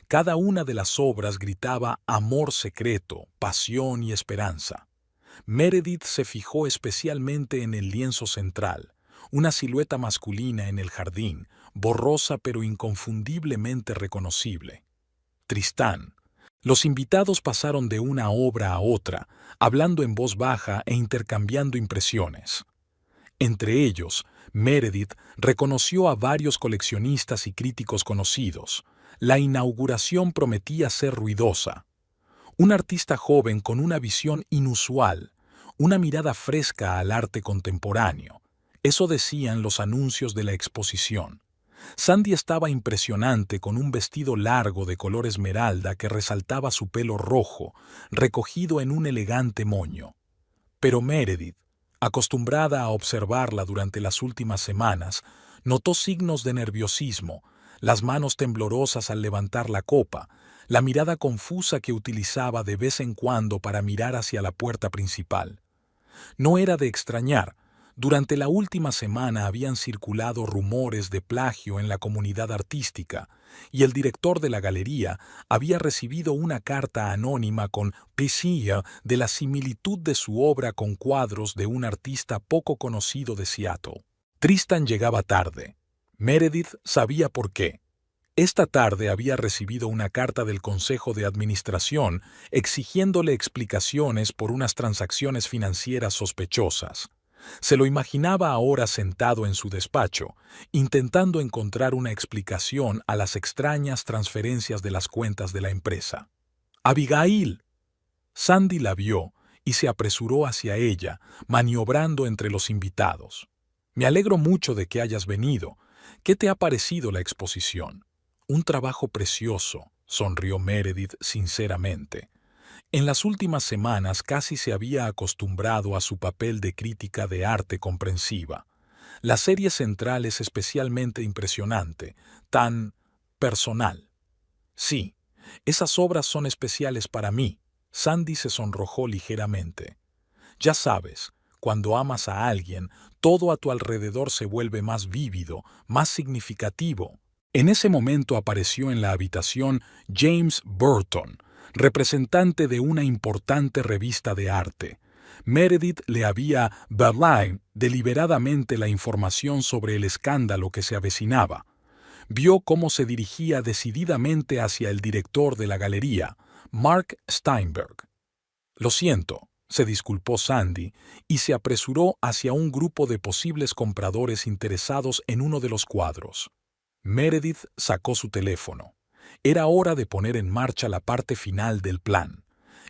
Cada una de las obras gritaba amor secreto, pasión y esperanza. Meredith se fijó especialmente en el lienzo central, una silueta masculina en el jardín, borrosa pero inconfundiblemente reconocible. Tristán. Los invitados pasaron de una obra a otra, hablando en voz baja e intercambiando impresiones. Entre ellos, Meredith reconoció a varios coleccionistas y críticos conocidos. La inauguración prometía ser ruidosa. Un artista joven con una visión inusual, una mirada fresca al arte contemporáneo. Eso decían los anuncios de la exposición. Sandy estaba impresionante con un vestido largo de color esmeralda que resaltaba su pelo rojo, recogido en un elegante moño. Pero Meredith, acostumbrada a observarla durante las últimas semanas, notó signos de nerviosismo, las manos temblorosas al levantar la copa, la mirada confusa que utilizaba de vez en cuando para mirar hacia la puerta principal. No era de extrañar. Durante la última semana habían circulado rumores de plagio en la comunidad artística, y el director de la galería había recibido una carta anónima con poesía de la similitud de su obra con cuadros de un artista poco conocido de Seattle. Tristan llegaba tarde. Meredith sabía por qué. Esta tarde había recibido una carta del Consejo de Administración exigiéndole explicaciones por unas transacciones financieras sospechosas. Se lo imaginaba ahora sentado en su despacho, intentando encontrar una explicación a las extrañas transferencias de las cuentas de la empresa. ¡Abigail! Sandy la vio y se apresuró hacia ella, maniobrando entre los invitados. Me alegro mucho de que hayas venido. ¿Qué te ha parecido la exposición? Un trabajo precioso, sonrió Meredith sinceramente. En las últimas semanas casi se había acostumbrado a su papel de crítica de arte comprensiva. La serie central es especialmente impresionante, tan personal. Sí, esas obras son especiales para mí. Sandy se sonrojó ligeramente. Ya sabes, cuando amas a alguien, todo a tu alrededor se vuelve más vívido, más significativo. En ese momento apareció en la habitación James Burton, representante de una importante revista de arte. Meredith le había dado deliberadamente la información sobre el escándalo que se avecinaba. Vio cómo se dirigía decididamente hacia el director de la galería, Mark Steinberg. Lo siento, se disculpó Sandy y se apresuró hacia un grupo de posibles compradores interesados en uno de los cuadros. Meredith sacó su teléfono. Era hora de poner en marcha la parte final del plan.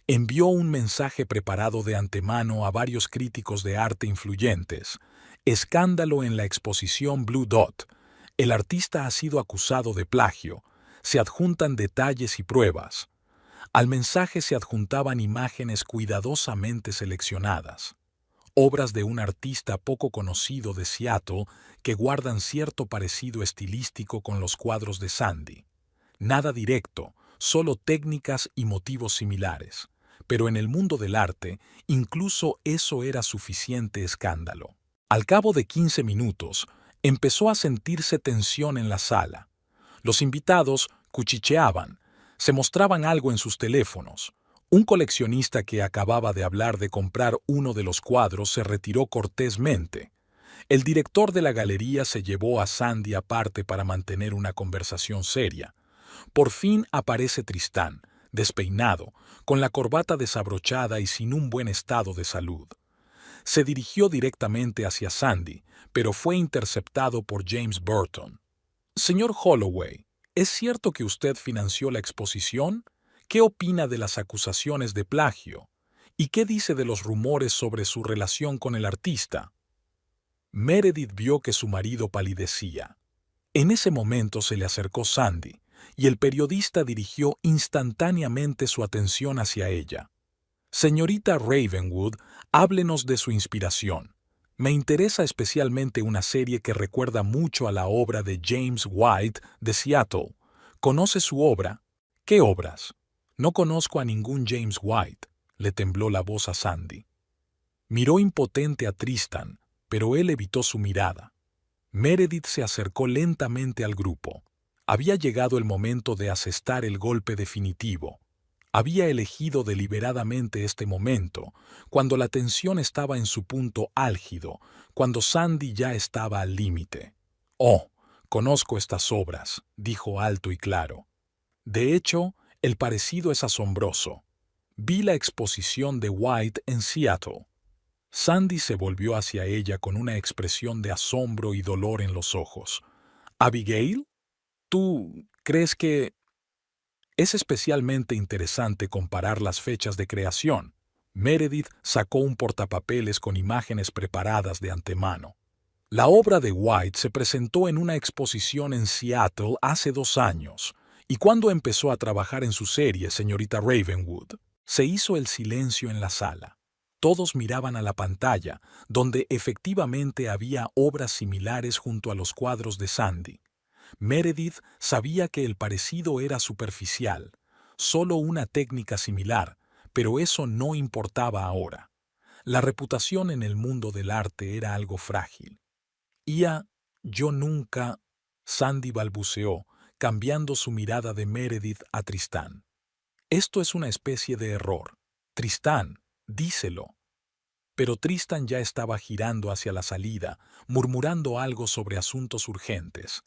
Envió un mensaje preparado de antemano a varios críticos de arte influyentes. Escándalo en la exposición Blue Dot. El artista ha sido acusado de plagio. Se adjuntan detalles y pruebas. Al mensaje se adjuntaban imágenes cuidadosamente seleccionadas. Obras de un artista poco conocido de Seattle que guardan cierto parecido estilístico con los cuadros de Sandy. Nada directo, solo técnicas y motivos similares. Pero en el mundo del arte, incluso eso era suficiente escándalo. Al cabo de 15 minutos, empezó a sentirse tensión en la sala. Los invitados cuchicheaban, se mostraban algo en sus teléfonos. Un coleccionista que acababa de hablar de comprar uno de los cuadros se retiró cortésmente. El director de la galería se llevó a Sandy aparte para mantener una conversación seria. Por fin aparece Tristán, despeinado, con la corbata desabrochada y sin un buen estado de salud. Se dirigió directamente hacia Sandy, pero fue interceptado por James Burton. «Señor Holloway, ¿es cierto que usted financió la exposición? ¿Qué opina de las acusaciones de plagio? ¿Y qué dice de los rumores sobre su relación con el artista?» Meredith vio que su marido palidecía. En ese momento se le acercó Sandy, y el periodista dirigió instantáneamente su atención hacia ella. «Señorita Ravenwood, háblenos de su inspiración. Me interesa especialmente una serie que recuerda mucho a la obra de James White de Seattle. ¿Conoce su obra? ¿Qué obras? No conozco a ningún James White, le tembló la voz a Sandy. Miró impotente a Tristan, pero él evitó su mirada. Meredith se acercó lentamente al grupo. Había llegado el momento de asestar el golpe definitivo. Había elegido deliberadamente este momento, cuando la tensión estaba en su punto álgido, cuando Sandy ya estaba al límite. «Oh, conozco estas obras», dijo alto y claro. «De hecho, el parecido es asombroso. Vi la exposición de White en Seattle». Sandy se volvió hacia ella con una expresión de asombro y dolor en los ojos. «¿Abigail? ¿Tú crees que...?» Es especialmente interesante comparar las fechas de creación. Meredith sacó un portapapeles con imágenes preparadas de antemano. La obra de White se presentó en una exposición en Seattle hace 2 años, y cuando empezó a trabajar en su serie, señorita Ravenwood, se hizo el silencio en la sala. Todos miraban a la pantalla, donde efectivamente había obras similares junto a los cuadros de Sandy. Meredith sabía que el parecido era superficial, solo una técnica similar, pero eso no importaba ahora. La reputación en el mundo del arte era algo frágil. Yo nunca... Sandy balbuceó, cambiando su mirada de Meredith a Tristán. Esto es una especie de error. Tristán, díselo. Pero Tristan ya estaba girando hacia la salida, murmurando algo sobre asuntos urgentes.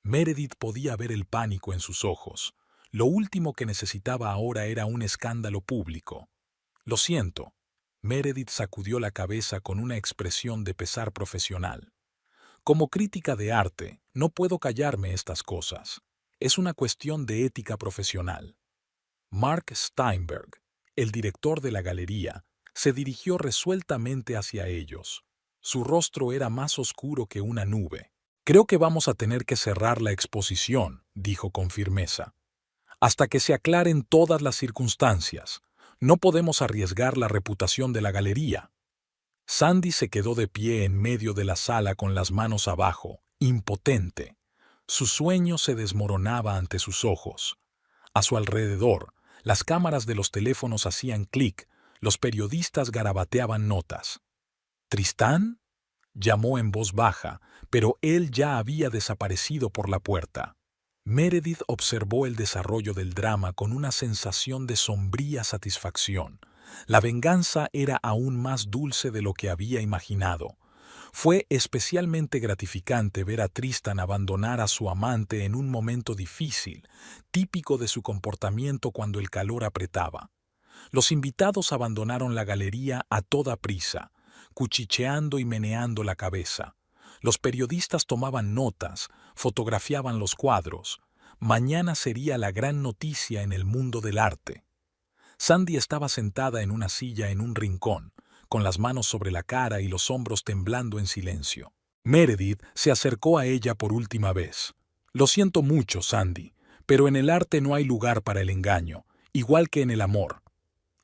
Meredith podía ver el pánico en sus ojos. Lo último que necesitaba ahora era un escándalo público. «Lo siento». Meredith sacudió la cabeza con una expresión de pesar profesional. «Como crítica de arte, no puedo callarme estas cosas. Es una cuestión de ética profesional». Mark Steinberg, el director de la galería, se dirigió resueltamente hacia ellos. Su rostro era más oscuro que una nube. «Creo que vamos a tener que cerrar la exposición», dijo con firmeza, «hasta que se aclaren todas las circunstancias. No podemos arriesgar la reputación de la galería». Sandy se quedó de pie en medio de la sala con las manos abajo, impotente. Su sueño se desmoronaba ante sus ojos. A su alrededor, las cámaras de los teléfonos hacían clic, los periodistas garabateaban notas. «¿Tristán?», llamó en voz baja, pero él ya había desaparecido por la puerta. Meredith observó el desarrollo del drama con una sensación de sombría satisfacción. La venganza era aún más dulce de lo que había imaginado. Fue especialmente gratificante ver a Tristan abandonar a su amante en un momento difícil, típico de su comportamiento cuando el calor apretaba. Los invitados abandonaron la galería a toda prisa, cuchicheando y meneando la cabeza. Los periodistas tomaban notas, fotografiaban los cuadros. Mañana sería la gran noticia en el mundo del arte. Sandy estaba sentada en una silla en un rincón, con las manos sobre la cara y los hombros temblando en silencio. Meredith se acercó a ella por última vez. «Lo siento mucho, Sandy, pero en el arte no hay lugar para el engaño, igual que en el amor».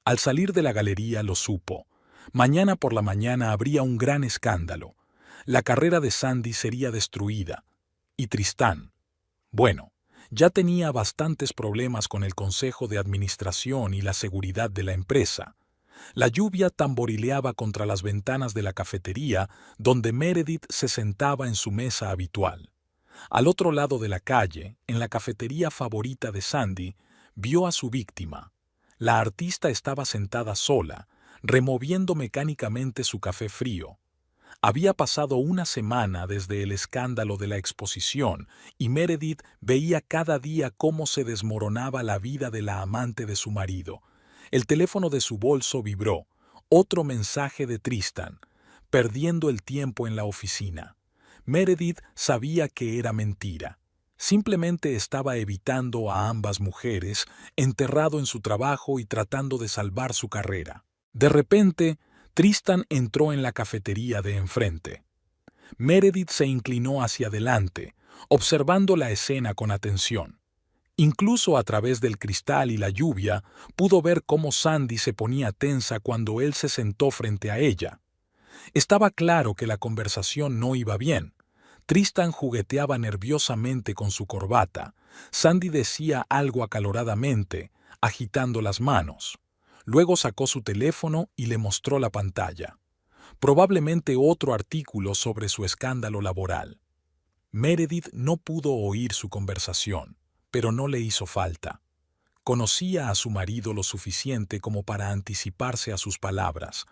Al salir de la galería lo supo. Mañana por la mañana habría un gran escándalo. La carrera de Sandy sería destruida. Y Tristán. Bueno, ya tenía bastantes problemas con el consejo de administración y la seguridad de la empresa. La lluvia tamborileaba contra las ventanas de la cafetería donde Meredith se sentaba en su mesa habitual. Al otro lado de la calle, en la cafetería favorita de Sandy, vio a su víctima. La artista estaba sentada sola, removiendo mecánicamente su café frío. Había pasado una semana desde el escándalo de la exposición y Meredith veía cada día cómo se desmoronaba la vida de la amante de su marido. El teléfono de su bolso vibró. Otro mensaje de Tristan, perdiendo el tiempo en la oficina. Meredith sabía que era mentira. Simplemente estaba evitando a ambas mujeres, enterrado en su trabajo y tratando de salvar su carrera. De repente, Tristan entró en la cafetería de enfrente. Meredith se inclinó hacia adelante, observando la escena con atención. Incluso a través del cristal y la lluvia, pudo ver cómo Sandy se ponía tensa cuando él se sentó frente a ella. Estaba claro que la conversación no iba bien. Tristan jugueteaba nerviosamente con su corbata. Sandy decía algo acaloradamente, agitando las manos. Luego sacó su teléfono y le mostró la pantalla. Probablemente otro artículo sobre su escándalo laboral. Meredith no pudo oír su conversación, pero no le hizo falta. Conocía a su marido lo suficiente como para anticiparse a sus palabras.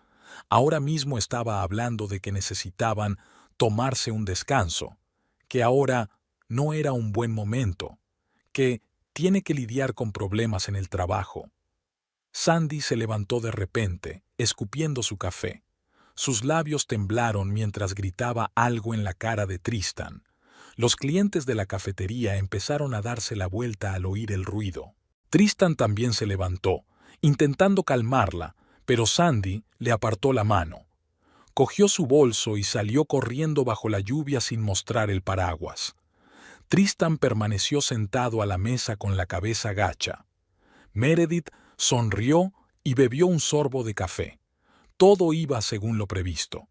Ahora mismo estaba hablando de que necesitaban tomarse un descanso, que ahora no era un buen momento, que tiene que lidiar con problemas en el trabajo. Sandy se levantó de repente, escupiendo su café. Sus labios temblaron mientras gritaba algo en la cara de Tristan. Los clientes de la cafetería empezaron a darse la vuelta al oír el ruido. Tristan también se levantó, intentando calmarla, pero Sandy le apartó la mano. Cogió su bolso y salió corriendo bajo la lluvia sin mostrar el paraguas. Tristan permaneció sentado a la mesa con la cabeza gacha. Meredith sonrió y bebió un sorbo de café. Todo iba según lo previsto.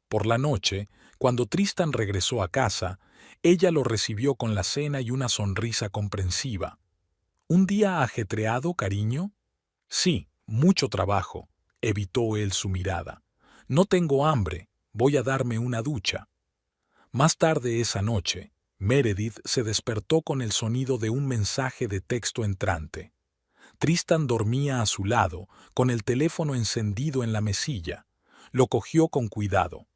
Por la noche, cuando Tristan regresó a casa, ella lo recibió con la cena y una sonrisa comprensiva. ¿Un día ajetreado, cariño? Sí, mucho trabajo. Evitó él su mirada. No tengo hambre, voy a darme una ducha. Más tarde esa noche, Meredith se despertó con el sonido de un mensaje de texto entrante. Tristan dormía a su lado, con el teléfono encendido en la mesilla. Lo cogió con cuidado.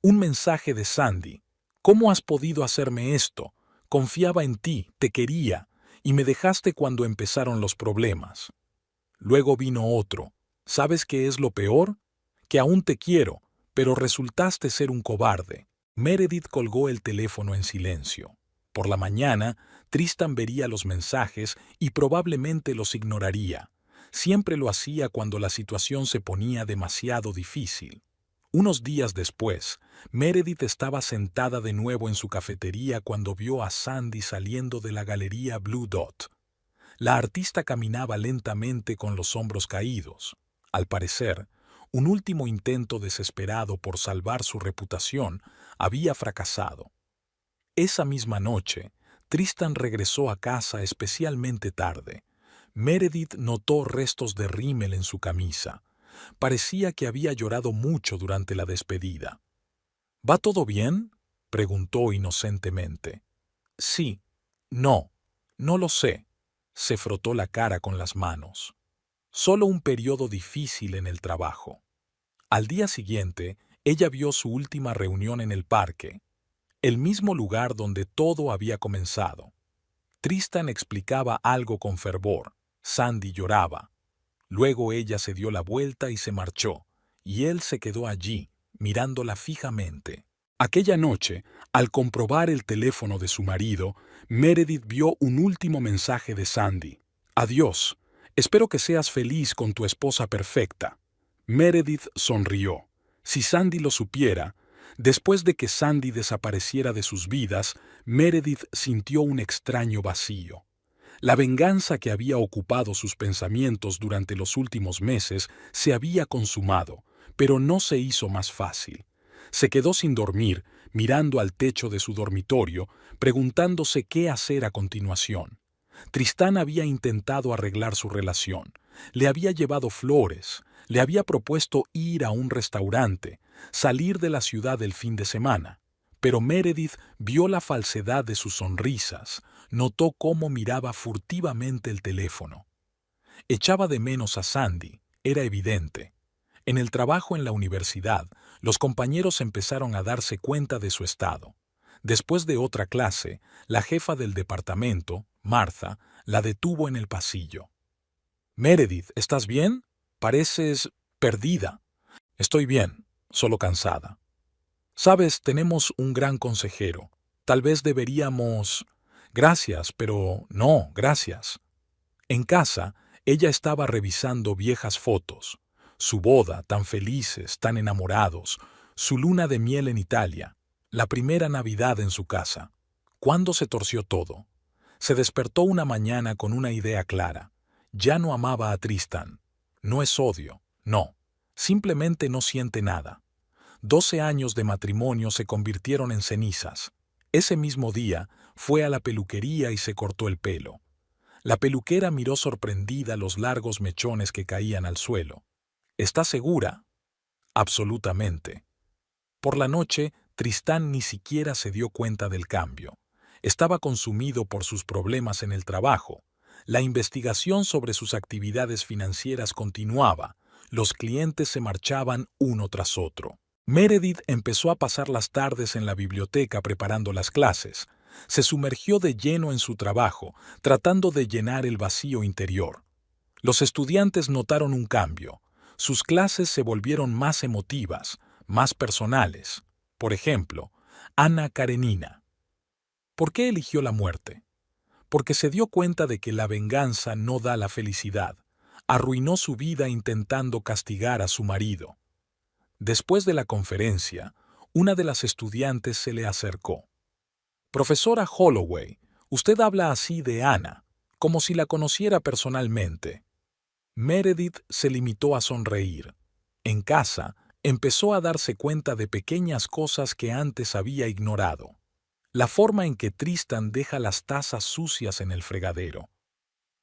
Un mensaje de Sandy. ¿Cómo has podido hacerme esto? Confiaba en ti, te quería, y me dejaste cuando empezaron los problemas. Luego vino otro. ¿Sabes qué es lo peor? Que aún te quiero, pero resultaste ser un cobarde. Meredith colgó el teléfono en silencio. Por la mañana, Tristan vería los mensajes y probablemente los ignoraría. Siempre lo hacía cuando la situación se ponía demasiado difícil. Unos días después, Meredith estaba sentada de nuevo en su cafetería cuando vio a Sandy saliendo de la galería Blue Dot. La artista caminaba lentamente con los hombros caídos. Al parecer, un último intento desesperado por salvar su reputación había fracasado. Esa misma noche, Tristan regresó a casa especialmente tarde. Meredith notó restos de rímel en su camisa. Parecía que había llorado mucho durante la despedida. ¿Va todo bien?, preguntó inocentemente. Sí. No. No lo sé. Se frotó la cara con las manos. Solo un periodo difícil en el trabajo. Al día siguiente, ella vio su última reunión en el parque, el mismo lugar donde todo había comenzado. Tristan explicaba algo con fervor. Sandy lloraba. Luego ella se dio la vuelta y se marchó, y él se quedó allí, mirándola fijamente. Aquella noche, al comprobar el teléfono de su marido, Meredith vio un último mensaje de Sandy. Adiós. Espero que seas feliz con tu esposa perfecta. Meredith sonrió. Si Sandy lo supiera, después de que Sandy desapareciera de sus vidas, Meredith sintió un extraño vacío. La venganza que había ocupado sus pensamientos durante los últimos meses se había consumado, pero no se hizo más fácil. Se quedó sin dormir, mirando al techo de su dormitorio, preguntándose qué hacer a continuación. Tristan había intentado arreglar su relación. Le había llevado flores, le había propuesto ir a un restaurante, salir de la ciudad el fin de semana. Pero Meredith vio la falsedad de sus sonrisas, notó cómo miraba furtivamente el teléfono. Echaba de menos a Sandy, era evidente. En el trabajo en la universidad, los compañeros empezaron a darse cuenta de su estado. Después de otra clase, la jefa del departamento, Martha, la detuvo en el pasillo. «Meredith, ¿estás bien? Pareces perdida». «Estoy bien, solo cansada». «Sabes, tenemos un gran consejero. Tal vez deberíamos...» «Gracias, pero no, gracias». En casa, ella estaba revisando viejas fotos. Su boda, tan felices, tan enamorados, su luna de miel en Italia, la primera Navidad en su casa. ¿Cuándo se torció todo? Se despertó una mañana con una idea clara. Ya no amaba a Tristan. No es odio, no. Simplemente no siente nada. 12 años de matrimonio se convirtieron en cenizas. Ese mismo día, fue a la peluquería y se cortó el pelo. La peluquera miró sorprendida los largos mechones que caían al suelo. ¿Está segura? Absolutamente. Por la noche, Tristán ni siquiera se dio cuenta del cambio. Estaba consumido por sus problemas en el trabajo. La investigación sobre sus actividades financieras continuaba. Los clientes se marchaban uno tras otro. Meredith empezó a pasar las tardes en la biblioteca preparando las clases. Se sumergió de lleno en su trabajo, tratando de llenar el vacío interior. Los estudiantes notaron un cambio. Sus clases se volvieron más emotivas, más personales. Por ejemplo, Anna Karenina. ¿Por qué eligió la muerte? Porque se dio cuenta de que la venganza no da la felicidad. Arruinó su vida intentando castigar a su marido. Después de la conferencia, una de las estudiantes se le acercó. Profesora Holloway, usted habla así de Anna, como si la conociera personalmente. Meredith se limitó a sonreír. En casa, empezó a darse cuenta de pequeñas cosas que antes había ignorado. La forma en que Tristan deja las tazas sucias en el fregadero.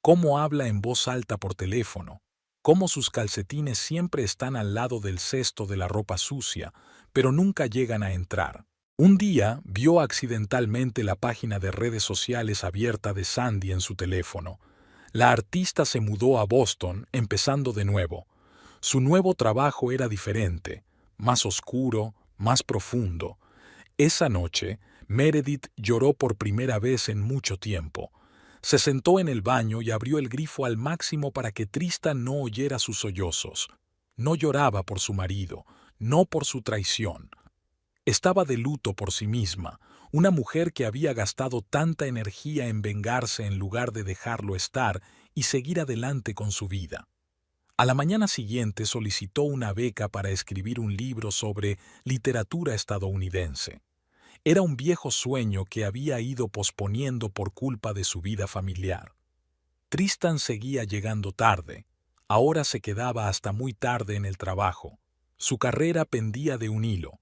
Cómo habla en voz alta por teléfono. Cómo sus calcetines siempre están al lado del cesto de la ropa sucia, pero nunca llegan a entrar. Un día vio accidentalmente la página de redes sociales abierta de Sandy en su teléfono. La artista se mudó a Boston, empezando de nuevo. Su nuevo trabajo era diferente, más oscuro, más profundo. Esa noche, Meredith lloró por primera vez en mucho tiempo. Se sentó en el baño y abrió el grifo al máximo para que Tristan no oyera sus sollozos. No lloraba por su marido, no por su traición. Estaba de luto por sí misma, una mujer que había gastado tanta energía en vengarse en lugar de dejarlo estar y seguir adelante con su vida. A la mañana siguiente solicitó una beca para escribir un libro sobre literatura estadounidense. Era un viejo sueño que había ido posponiendo por culpa de su vida familiar. Tristan seguía llegando tarde. Ahora se quedaba hasta muy tarde en el trabajo. Su carrera pendía de un hilo.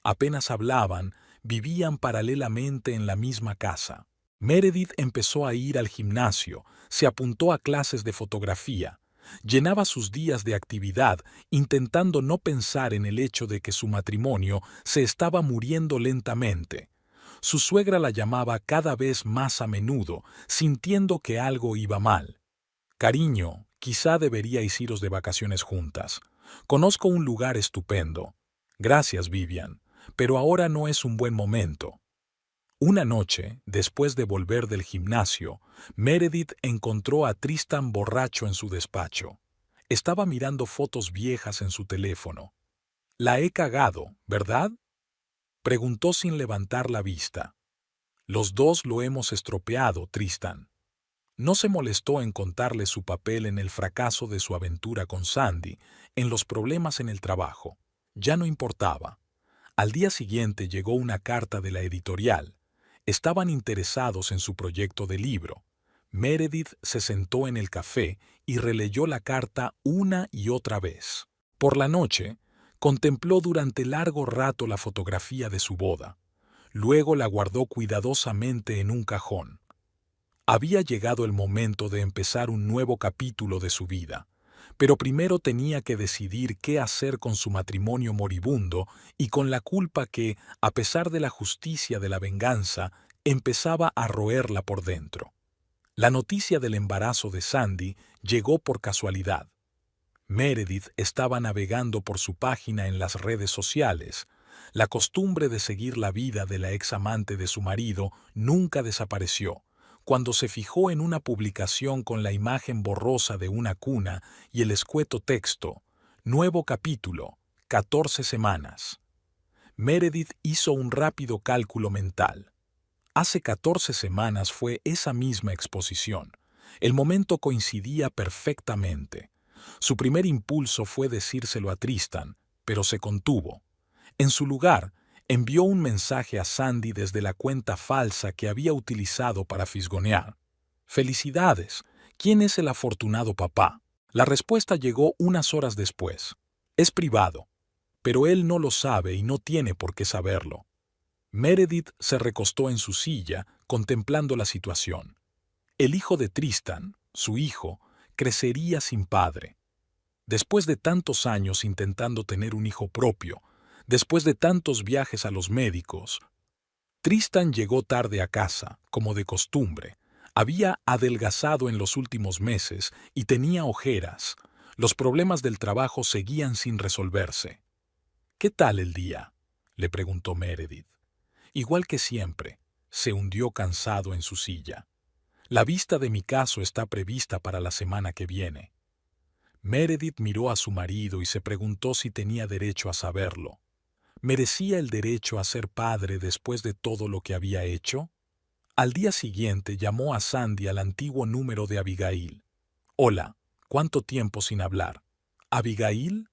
Apenas hablaban, vivían paralelamente en la misma casa. Meredith empezó a ir al gimnasio, se apuntó a clases de fotografía. Llenaba sus días de actividad, intentando no pensar en el hecho de que su matrimonio se estaba muriendo lentamente. Su suegra la llamaba cada vez más a menudo, sintiendo que algo iba mal. Cariño, quizá deberíais iros de vacaciones juntas. Conozco un lugar estupendo. Gracias, Vivian, pero ahora no es un buen momento. Una noche, después de volver del gimnasio, Meredith encontró a Tristan borracho en su despacho. Estaba mirando fotos viejas en su teléfono. «La he cagado, ¿verdad?», preguntó sin levantar la vista. «Los dos lo hemos estropeado, Tristan». No se molestó en contarle su papel en el fracaso de su aventura con Sandy, en los problemas en el trabajo. Ya no importaba. Al día siguiente llegó una carta de la editorial. Estaban interesados en su proyecto de libro. Meredith se sentó en el café y releyó la carta una y otra vez. Por la noche, contempló durante largo rato la fotografía de su boda. Luego la guardó cuidadosamente en un cajón. Había llegado el momento de empezar un nuevo capítulo de su vida, pero primero tenía que decidir qué hacer con su matrimonio moribundo y con la culpa que, a pesar de la justicia de la venganza, empezaba a roerla por dentro. La noticia del embarazo de Sandy llegó por casualidad. Meredith estaba navegando por su página en las redes sociales. La costumbre de seguir la vida de la ex amante de su marido nunca desapareció, cuando se fijó en una publicación con la imagen borrosa de una cuna y el escueto texto, «Nuevo capítulo, 14 semanas». Meredith hizo un rápido cálculo mental. Hace 14 semanas fue esa misma exposición. El momento coincidía perfectamente. Su primer impulso fue decírselo a Tristan, pero se contuvo. En su lugar, envió un mensaje a Sandy desde la cuenta falsa que había utilizado para fisgonear. «Felicidades. ¿Quién es el afortunado papá?». La respuesta llegó unas horas después. «Es privado». pero él no lo sabe y no tiene por qué saberlo. Meredith se recostó en su silla, contemplando la situación. El hijo de Tristan, su hijo, crecería sin padre. Después de tantos años intentando tener un hijo propio, después de tantos viajes a los médicos, Tristan llegó tarde a casa, como de costumbre. Había adelgazado en los últimos meses y tenía ojeras. Los problemas del trabajo seguían sin resolverse. «¿Qué tal el día?», le preguntó Meredith. Igual que siempre, se hundió cansado en su silla. «La vista de mi caso está prevista para la semana que viene». Meredith miró a su marido y se preguntó si tenía derecho a saberlo. ¿Merecía el derecho a ser padre después de todo lo que había hecho? Al día siguiente llamó a Sandy al antiguo número de Abigail. «Hola, ¿cuánto tiempo sin hablar?» «¿Abigail?»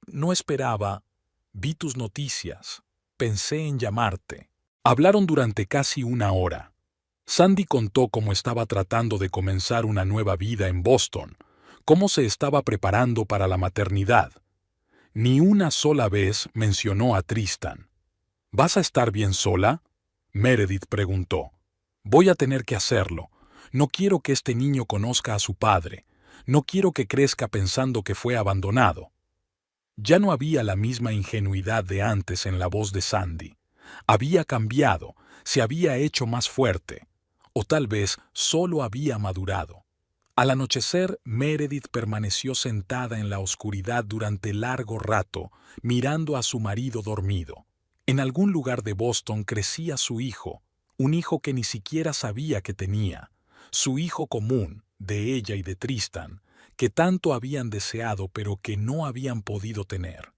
No esperaba. Vi tus noticias. Pensé en llamarte». Hablaron durante casi una hora. Sandy contó cómo estaba tratando de comenzar una nueva vida en Boston, cómo se estaba preparando para la maternidad. Ni una sola vez mencionó a Tristan. «¿Vas a estar bien sola?», Meredith preguntó. «Voy a tener que hacerlo. No quiero que este niño conozca a su padre. No quiero que crezca pensando que fue abandonado». Ya no había la misma ingenuidad de antes en la voz de Sandy. Había cambiado, se había hecho más fuerte, o tal vez solo había madurado. Al anochecer, Meredith permaneció sentada en la oscuridad durante largo rato, mirando a su marido dormido. En algún lugar de Boston crecía su hijo, un hijo que ni siquiera sabía que tenía, su hijo común, de ella y de Tristan, que tanto habían deseado pero que no habían podido tener.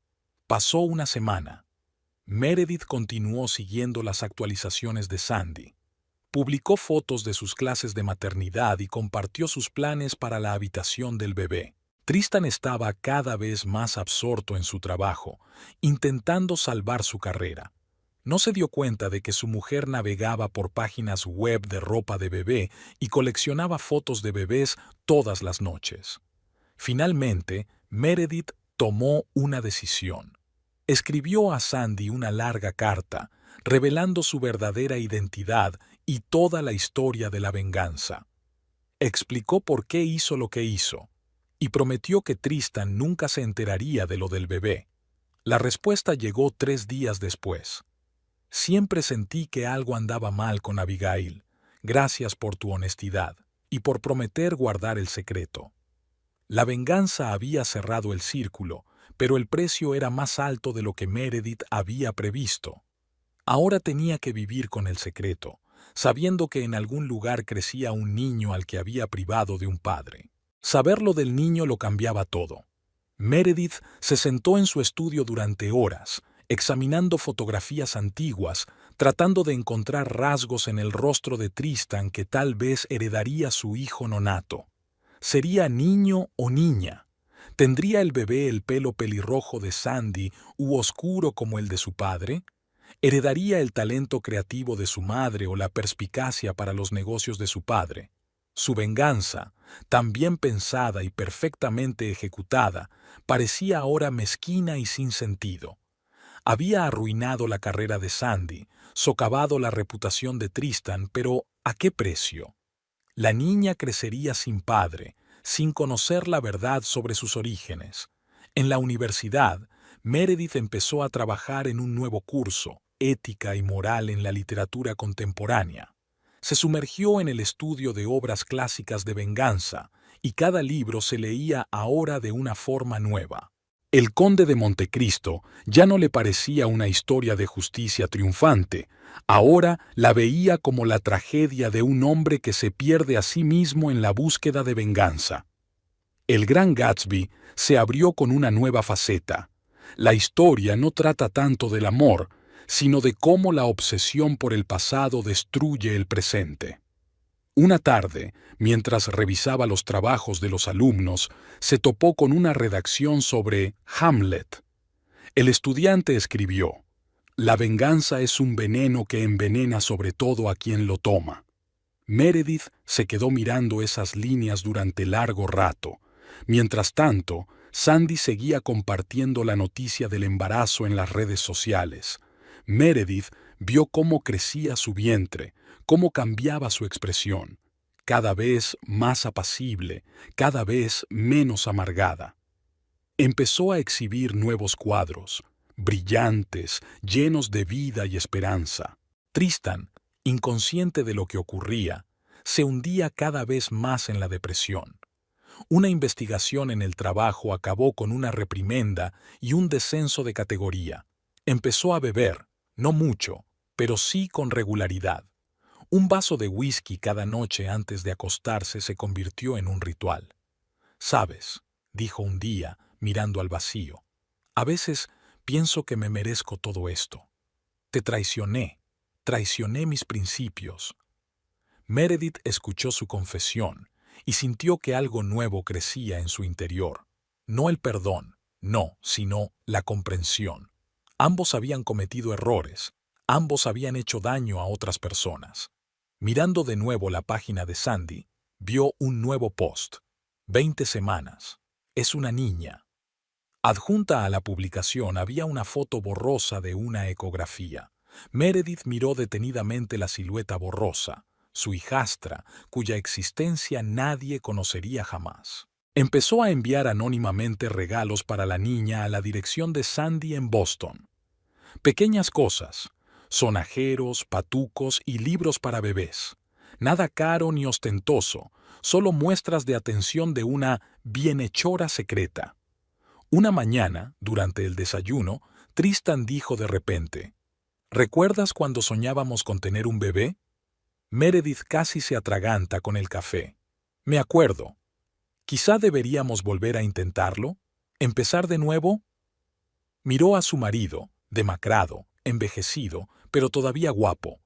Pasó una semana. Meredith continuó siguiendo las actualizaciones de Sandy. Publicó fotos de sus clases de maternidad y compartió sus planes para la habitación del bebé. Tristan estaba cada vez más absorto en su trabajo, intentando salvar su carrera. No se dio cuenta de que su mujer navegaba por páginas web de ropa de bebé y coleccionaba fotos de bebés todas las noches. Finalmente, Meredith tomó una decisión. Escribió a Sandy una larga carta, revelando su verdadera identidad y toda la historia de la venganza. Explicó por qué hizo lo que hizo, y prometió que Tristan nunca se enteraría de lo del bebé. La respuesta llegó 3 días después. «Siempre sentí que algo andaba mal con Abigail. Gracias por tu honestidad y por prometer guardar el secreto». La venganza había cerrado el círculo, pero el precio era más alto de lo que Meredith había previsto. Ahora tenía que vivir con el secreto, sabiendo que en algún lugar crecía un niño al que había privado de un padre. Saberlo del niño lo cambiaba todo. Meredith se sentó en su estudio durante horas, examinando fotografías antiguas, tratando de encontrar rasgos en el rostro de Tristan que tal vez heredaría su hijo nonato. ¿Sería niño o niña? ¿Tendría el bebé el pelo pelirrojo de Sandy u oscuro como el de su padre? ¿Heredaría el talento creativo de su madre o la perspicacia para los negocios de su padre? Su venganza, tan bien pensada y perfectamente ejecutada, parecía ahora mezquina y sin sentido. Había arruinado la carrera de Sandy, socavado la reputación de Tristan, pero ¿a qué precio? La niña crecería sin padre, sin conocer la verdad sobre sus orígenes. En la universidad, Meredith empezó a trabajar en un nuevo curso, Ética y Moral en la Literatura Contemporánea. Se sumergió en el estudio de obras clásicas de venganza, y cada libro se leía ahora de una forma nueva. El Conde de Montecristo ya no le parecía una historia de justicia triunfante, ahora la veía como la tragedia de un hombre que se pierde a sí mismo en la búsqueda de venganza. El Gran Gatsby se abrió con una nueva faceta. La historia no trata tanto del amor, sino de cómo la obsesión por el pasado destruye el presente. Una tarde, mientras revisaba los trabajos de los alumnos, se topó con una redacción sobre Hamlet. El estudiante escribió: «La venganza es un veneno que envenena sobre todo a quien lo toma». Meredith se quedó mirando esas líneas durante largo rato. Mientras tanto, Sandy seguía compartiendo la noticia del embarazo en las redes sociales. Meredith vio cómo crecía su vientre, cómo cambiaba su expresión, cada vez más apacible, cada vez menos amargada. Empezó a exhibir nuevos cuadros, brillantes, llenos de vida y esperanza. Tristan, inconsciente de lo que ocurría, se hundía cada vez más en la depresión. Una investigación en el trabajo acabó con una reprimenda y un descenso de categoría. Empezó a beber, no mucho, pero sí con regularidad. Un vaso de whisky cada noche antes de acostarse se convirtió en un ritual. «Sabes», dijo un día, mirando al vacío, «a veces pienso que me merezco todo esto. Te traicioné mis principios». Meredith escuchó su confesión y sintió que algo nuevo crecía en su interior. No el perdón, no, sino la comprensión. Ambos habían cometido errores, ambos habían hecho daño a otras personas. Mirando de nuevo la página de Sandy, vio un nuevo post. 20 semanas. Es una niña. Adjunta a la publicación había una foto borrosa de una ecografía. Meredith miró detenidamente la silueta borrosa, su hijastra, cuya existencia nadie conocería jamás. Empezó a enviar anónimamente regalos para la niña a la dirección de Sandy en Boston. Pequeñas cosas, sonajeros, patucos y libros para bebés. Nada caro ni ostentoso, solo muestras de atención de una bienhechora secreta. Una mañana, durante el desayuno, Tristan dijo de repente, «¿Recuerdas cuando soñábamos con tener un bebé?» Meredith casi se atraganta con el café. «Me acuerdo. ¿Quizá deberíamos volver a intentarlo? ¿Empezar de nuevo?» Miró a su marido, demacrado, envejecido, pero todavía guapo.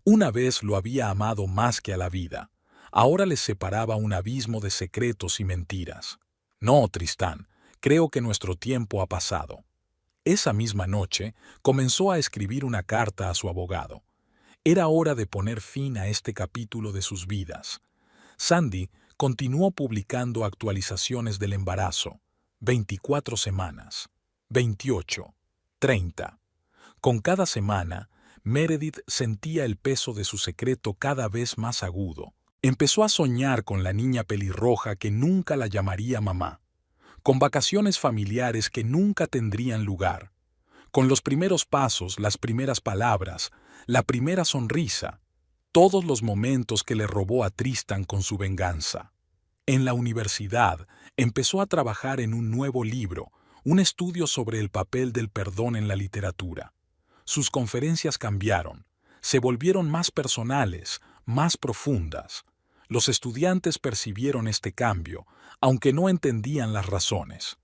Una vez lo había amado más que a la vida. Ahora les separaba un abismo de secretos y mentiras. «No, Tristán, creo que nuestro tiempo ha pasado». Esa misma noche comenzó a escribir una carta a su abogado. Era hora de poner fin a este capítulo de sus vidas. Sandy continuó publicando actualizaciones del embarazo. 24 semanas, 28, 30. Con cada semana, Meredith sentía el peso de su secreto cada vez más agudo. Empezó a soñar con la niña pelirroja que nunca la llamaría mamá, con vacaciones familiares que nunca tendrían lugar, con los primeros pasos, las primeras palabras, la primera sonrisa, todos los momentos que le robó a Tristan con su venganza. En la universidad empezó a trabajar en un nuevo libro, un estudio sobre el papel del perdón en la literatura. Sus conferencias cambiaron, se volvieron más personales, más profundas. Los estudiantes percibieron este cambio, aunque no entendían las razones.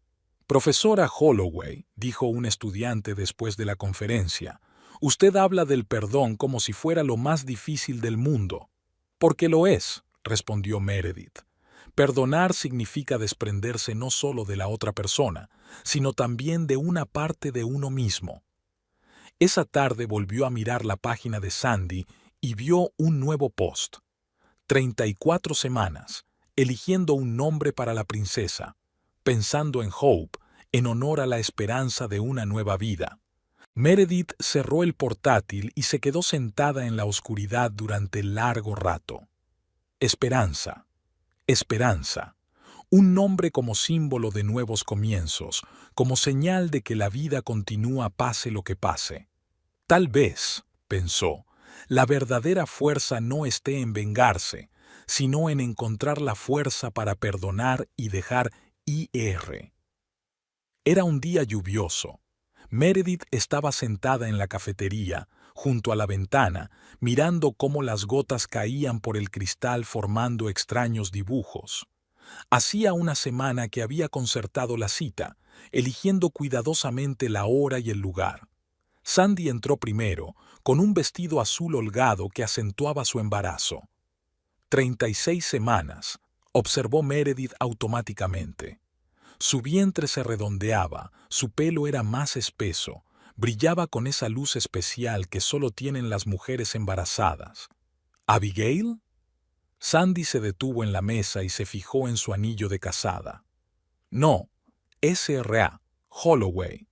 «Profesora Holloway», dijo un estudiante después de la conferencia, «usted habla del perdón como si fuera lo más difícil del mundo». «Porque lo es», respondió Meredith. «Perdonar significa desprenderse no solo de la otra persona, sino también de una parte de uno mismo». Esa tarde volvió a mirar la página de Sandy y vio un nuevo post. 34 semanas, eligiendo un nombre para la princesa, pensando en Hope, en honor a la esperanza de una nueva vida. Meredith cerró el portátil y se quedó sentada en la oscuridad durante largo rato. Esperanza, esperanza, un nombre como símbolo de nuevos comienzos, como señal de que la vida continúa pase lo que pase. Tal vez, pensó, la verdadera fuerza no esté en vengarse, sino en encontrar la fuerza para perdonar y dejar ir. Era un día lluvioso. Meredith estaba sentada en la cafetería, junto a la ventana, mirando cómo las gotas caían por el cristal formando extraños dibujos. Hacía una semana que había concertado la cita, eligiendo cuidadosamente la hora y el lugar. Sandy entró primero, con un vestido azul holgado que acentuaba su embarazo. 36 semanas, observó Meredith automáticamente. Su vientre se redondeaba, su pelo era más espeso, brillaba con esa luz especial que solo tienen las mujeres embarazadas. ¿Abigail? Sandy se detuvo en la mesa y se fijó en su anillo de casada. No, S.R.A. Holloway.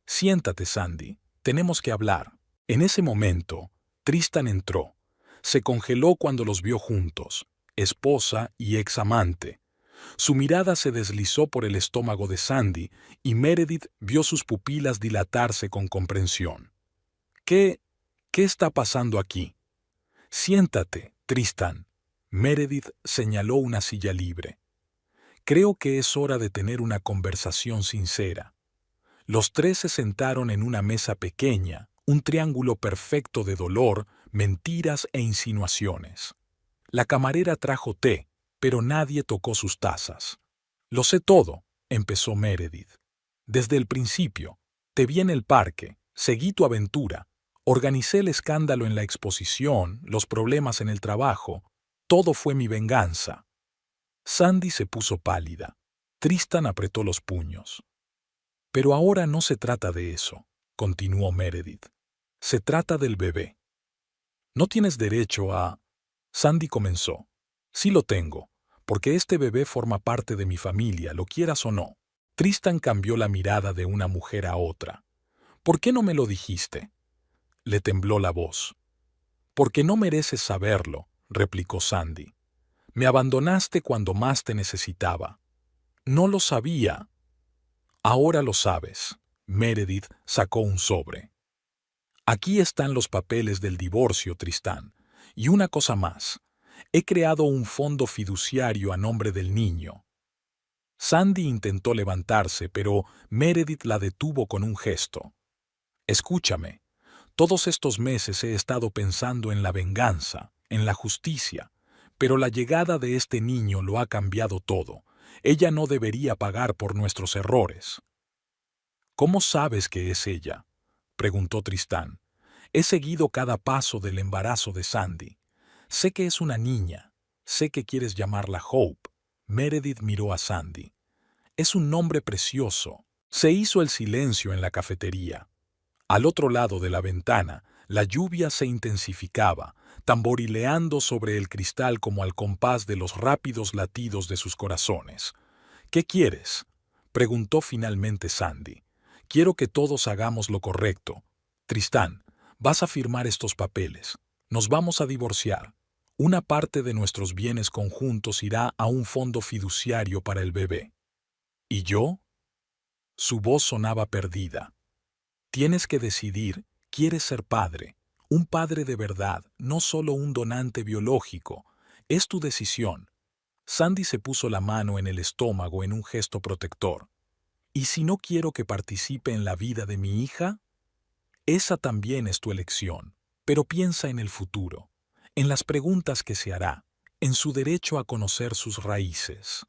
Siéntate, Sandy. Tenemos que hablar. En ese momento, Tristan entró. Se congeló cuando los vio juntos, esposa y ex amante. Su mirada se deslizó por el estómago de Sandy y Meredith vio sus pupilas dilatarse con comprensión. ¿Qué está pasando aquí? Siéntate, Tristan. Meredith señaló una silla libre. Creo que es hora de tener una conversación sincera. Los tres se sentaron en una mesa pequeña, un triángulo perfecto de dolor, mentiras e insinuaciones. La camarera trajo té, pero nadie tocó sus tazas. Lo sé todo, empezó Meredith. Desde el principio, te vi en el parque, seguí tu aventura, organicé el escándalo en la exposición, los problemas en el trabajo, todo fue mi venganza. Sandy se puso pálida. Tristan apretó los puños. Pero ahora no se trata de eso, continuó Meredith. Se trata del bebé. No tienes derecho a... Sandy comenzó. Sí lo tengo, porque este bebé forma parte de mi familia, lo quieras o no. Tristan cambió la mirada de una mujer a otra. ¿Por qué no me lo dijiste? Le tembló la voz. Porque no mereces saberlo, replicó Sandy. Me abandonaste cuando más te necesitaba. No lo sabía. Ahora lo sabes. Meredith sacó un sobre. Aquí están los papeles del divorcio, Tristán. Y una cosa más. He creado un fondo fiduciario a nombre del niño. Sandy intentó levantarse, pero Meredith la detuvo con un gesto. Escúchame. Todos estos meses he estado pensando en la venganza, en la justicia, pero la llegada de este niño lo ha cambiado todo. Ella no debería pagar por nuestros errores. ¿Cómo sabes que es ella?, preguntó Tristán. He seguido cada paso del embarazo de Sandy. Sé que es una niña. Sé que quieres llamarla Hope. Meredith miró a Sandy. Es un nombre precioso. Se hizo el silencio en la cafetería. Al otro lado de la ventana, la lluvia se intensificaba, tamborileando sobre el cristal como al compás de los rápidos latidos de sus corazones. ¿Qué quieres?, preguntó finalmente Sandy. Quiero que todos hagamos lo correcto. Tristán, vas a firmar estos papeles. Nos vamos a divorciar. Una parte de nuestros bienes conjuntos irá a un fondo fiduciario para el bebé. ¿Y yo? Su voz sonaba perdida. Tienes que decidir, quieres ser padre. Un padre de verdad, no solo un donante biológico. Es tu decisión. Sandy se puso la mano en el estómago en un gesto protector. ¿Y si no quiero que participe en la vida de mi hija? Esa también es tu elección, pero piensa en el futuro, en las preguntas que se hará, en su derecho a conocer sus raíces.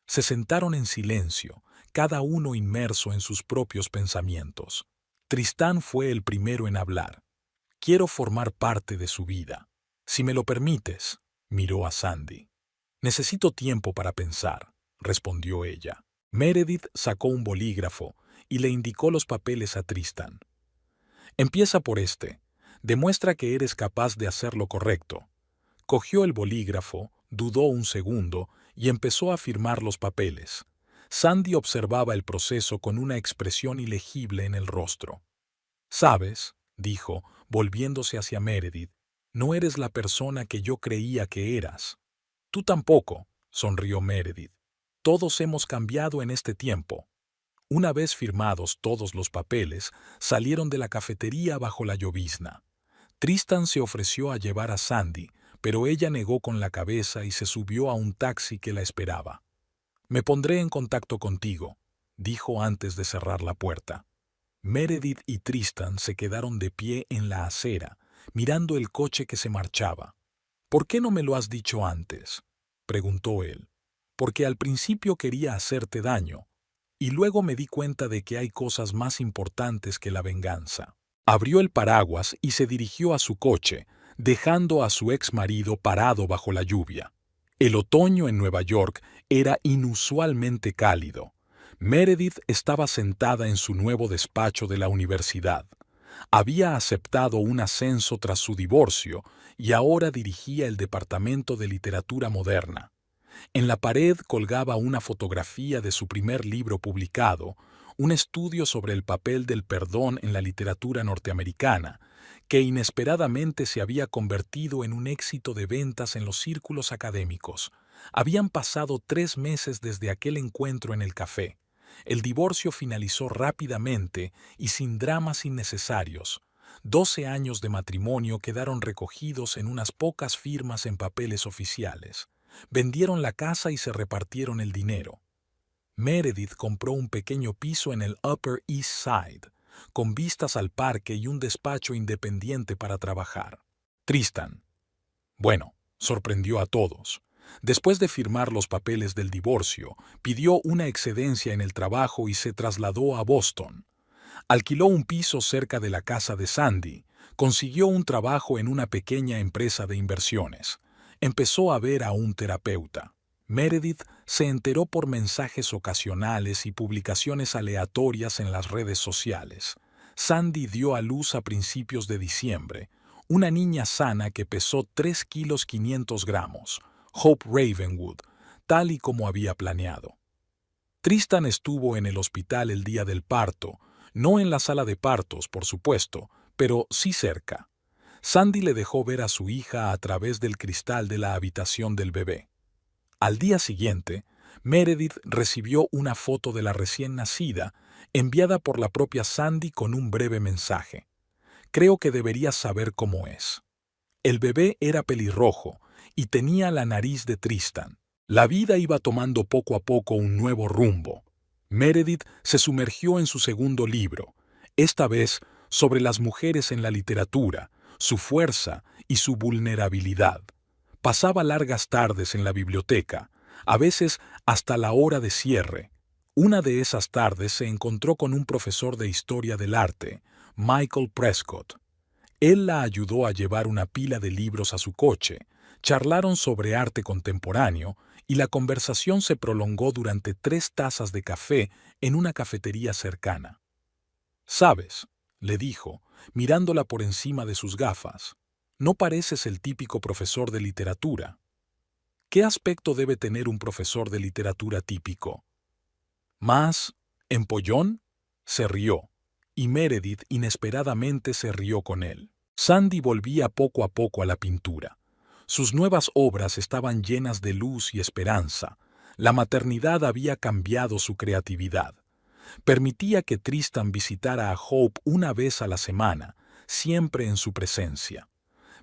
Se sentaron en silencio, cada uno inmerso en sus propios pensamientos. Tristán fue el primero en hablar. Quiero formar parte de su vida. Si me lo permites, miró a Sandy. Necesito tiempo para pensar, respondió ella. Meredith sacó un bolígrafo y le indicó los papeles a Tristan. Empieza por este. Demuestra que eres capaz de hacer lo correcto. Cogió el bolígrafo, dudó un segundo y empezó a firmar los papeles. Sandy observaba el proceso con una expresión ilegible en el rostro. «Sabes», dijo, volviéndose hacia Meredith, «no eres la persona que yo creía que eras». «Tú tampoco», sonrió Meredith. «Todos hemos cambiado en este tiempo». Una vez firmados todos los papeles, salieron de la cafetería bajo la llovizna. Tristan se ofreció a llevar a Sandy, pero ella negó con la cabeza y se subió a un taxi que la esperaba. «Me pondré en contacto contigo», dijo antes de cerrar la puerta. Meredith y Tristan se quedaron de pie en la acera, mirando el coche que se marchaba. «¿Por qué no me lo has dicho antes?», preguntó él. «Porque al principio quería hacerte daño, y luego me di cuenta de que hay cosas más importantes que la venganza». Abrió el paraguas y se dirigió a su coche, dejando a su ex marido parado bajo la lluvia. El otoño en Nueva York era inusualmente cálido. Meredith estaba sentada en su nuevo despacho de la universidad. Había aceptado un ascenso tras su divorcio y ahora dirigía el departamento de literatura moderna. En la pared colgaba una fotografía de su primer libro publicado, un estudio sobre el papel del perdón en la literatura norteamericana, que inesperadamente se había convertido en un éxito de ventas en los círculos académicos. Habían pasado 3 meses desde aquel encuentro en el café. El divorcio finalizó rápidamente y sin dramas innecesarios. 12 años de matrimonio quedaron recogidos en unas pocas firmas en papeles oficiales. Vendieron la casa y se repartieron el dinero. Meredith compró un pequeño piso en el Upper East Side, con vistas al parque y un despacho independiente para trabajar. Tristan, bueno, sorprendió a todos. Después de firmar los papeles del divorcio, pidió una excedencia en el trabajo y se trasladó a Boston. Alquiló un piso cerca de la casa de Sandy, consiguió un trabajo en una pequeña empresa de inversiones. Empezó a ver a un terapeuta. Meredith se enteró por mensajes ocasionales y publicaciones aleatorias en las redes sociales. Sandy dio a luz a principios de diciembre, una niña sana que pesó 3 kilos 500 gramos, Hope Ravenwood, tal y como había planeado. Tristan estuvo en el hospital el día del parto, no en la sala de partos, por supuesto, pero sí cerca. Sandy le dejó ver a su hija a través del cristal de la habitación del bebé. Al día siguiente, Meredith recibió una foto de la recién nacida, enviada por la propia Sandy con un breve mensaje. Creo que deberías saber cómo es. El bebé era pelirrojo y tenía la nariz de Tristan. La vida iba tomando poco a poco un nuevo rumbo. Meredith se sumergió en su segundo libro, esta vez sobre las mujeres en la literatura, su fuerza y su vulnerabilidad. Pasaba largas tardes en la biblioteca, a veces hasta la hora de cierre. Una de esas tardes se encontró con un profesor de historia del arte, Michael Prescott. Él la ayudó a llevar una pila de libros a su coche, charlaron sobre arte contemporáneo y la conversación se prolongó durante 3 tazas de café en una cafetería cercana. «¿Sabes?», le dijo, mirándola por encima de sus gafas, «no pareces el típico profesor de literatura». «¿Qué aspecto debe tener un profesor de literatura típico?». «¿Más empollón?», se rió, y Meredith inesperadamente se rió con él. Sandy volvía poco a poco a la pintura. Sus nuevas obras estaban llenas de luz y esperanza. La maternidad había cambiado su creatividad. Permitía que Tristan visitara a Hope una vez a la semana, siempre en su presencia.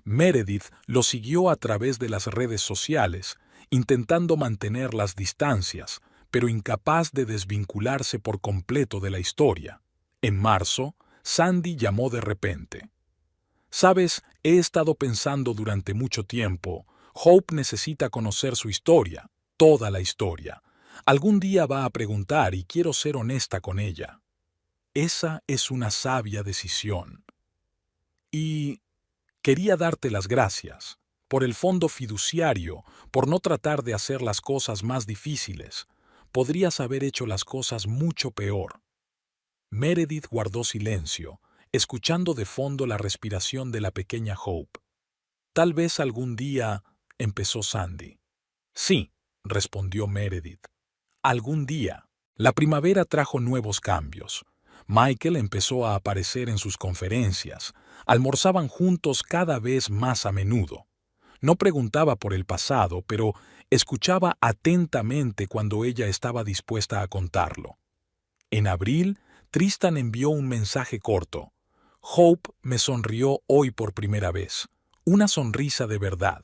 Meredith lo siguió a través de las redes sociales, intentando mantener las distancias, pero incapaz de desvincularse por completo de la historia. En marzo, Sandy llamó de repente. «Sabes, he estado pensando durante mucho tiempo. Hope necesita conocer su historia, toda la historia. Algún día va a preguntar y quiero ser honesta con ella». Esa es una sabia decisión. Y quería darte las gracias, por el fondo fiduciario, por no tratar de hacer las cosas más difíciles. Podrías haber hecho las cosas mucho peor. Meredith guardó silencio, escuchando de fondo la respiración de la pequeña Hope. «Tal vez algún día», empezó Sandy. «Sí», respondió Meredith. «Algún día». La primavera trajo nuevos cambios. Michael empezó a aparecer en sus conferencias. Almorzaban juntos cada vez más a menudo. No preguntaba por el pasado, pero escuchaba atentamente cuando ella estaba dispuesta a contarlo. En abril, Tristan envió un mensaje corto. «Hope me sonrió hoy por primera vez. Una sonrisa de verdad».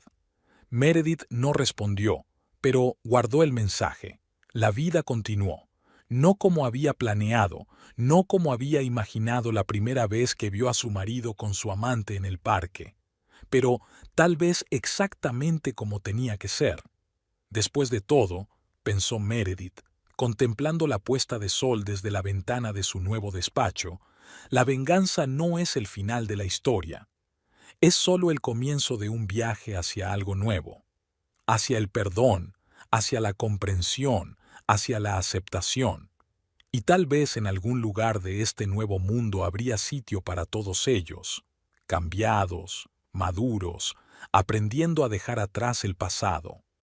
Meredith no respondió, pero guardó el mensaje. La vida continuó. No como había planeado, no como había imaginado la primera vez que vio a su marido con su amante en el parque, pero tal vez exactamente como tenía que ser. Después de todo, pensó Meredith, contemplando la puesta de sol desde la ventana de su nuevo despacho, la venganza no es el final de la historia. Es solo el comienzo de un viaje hacia algo nuevo, hacia el perdón, hacia la comprensión, hacia la aceptación. Y tal vez en algún lugar de este nuevo mundo habría sitio para todos ellos, cambiados, maduros, aprendiendo a dejar atrás el pasado.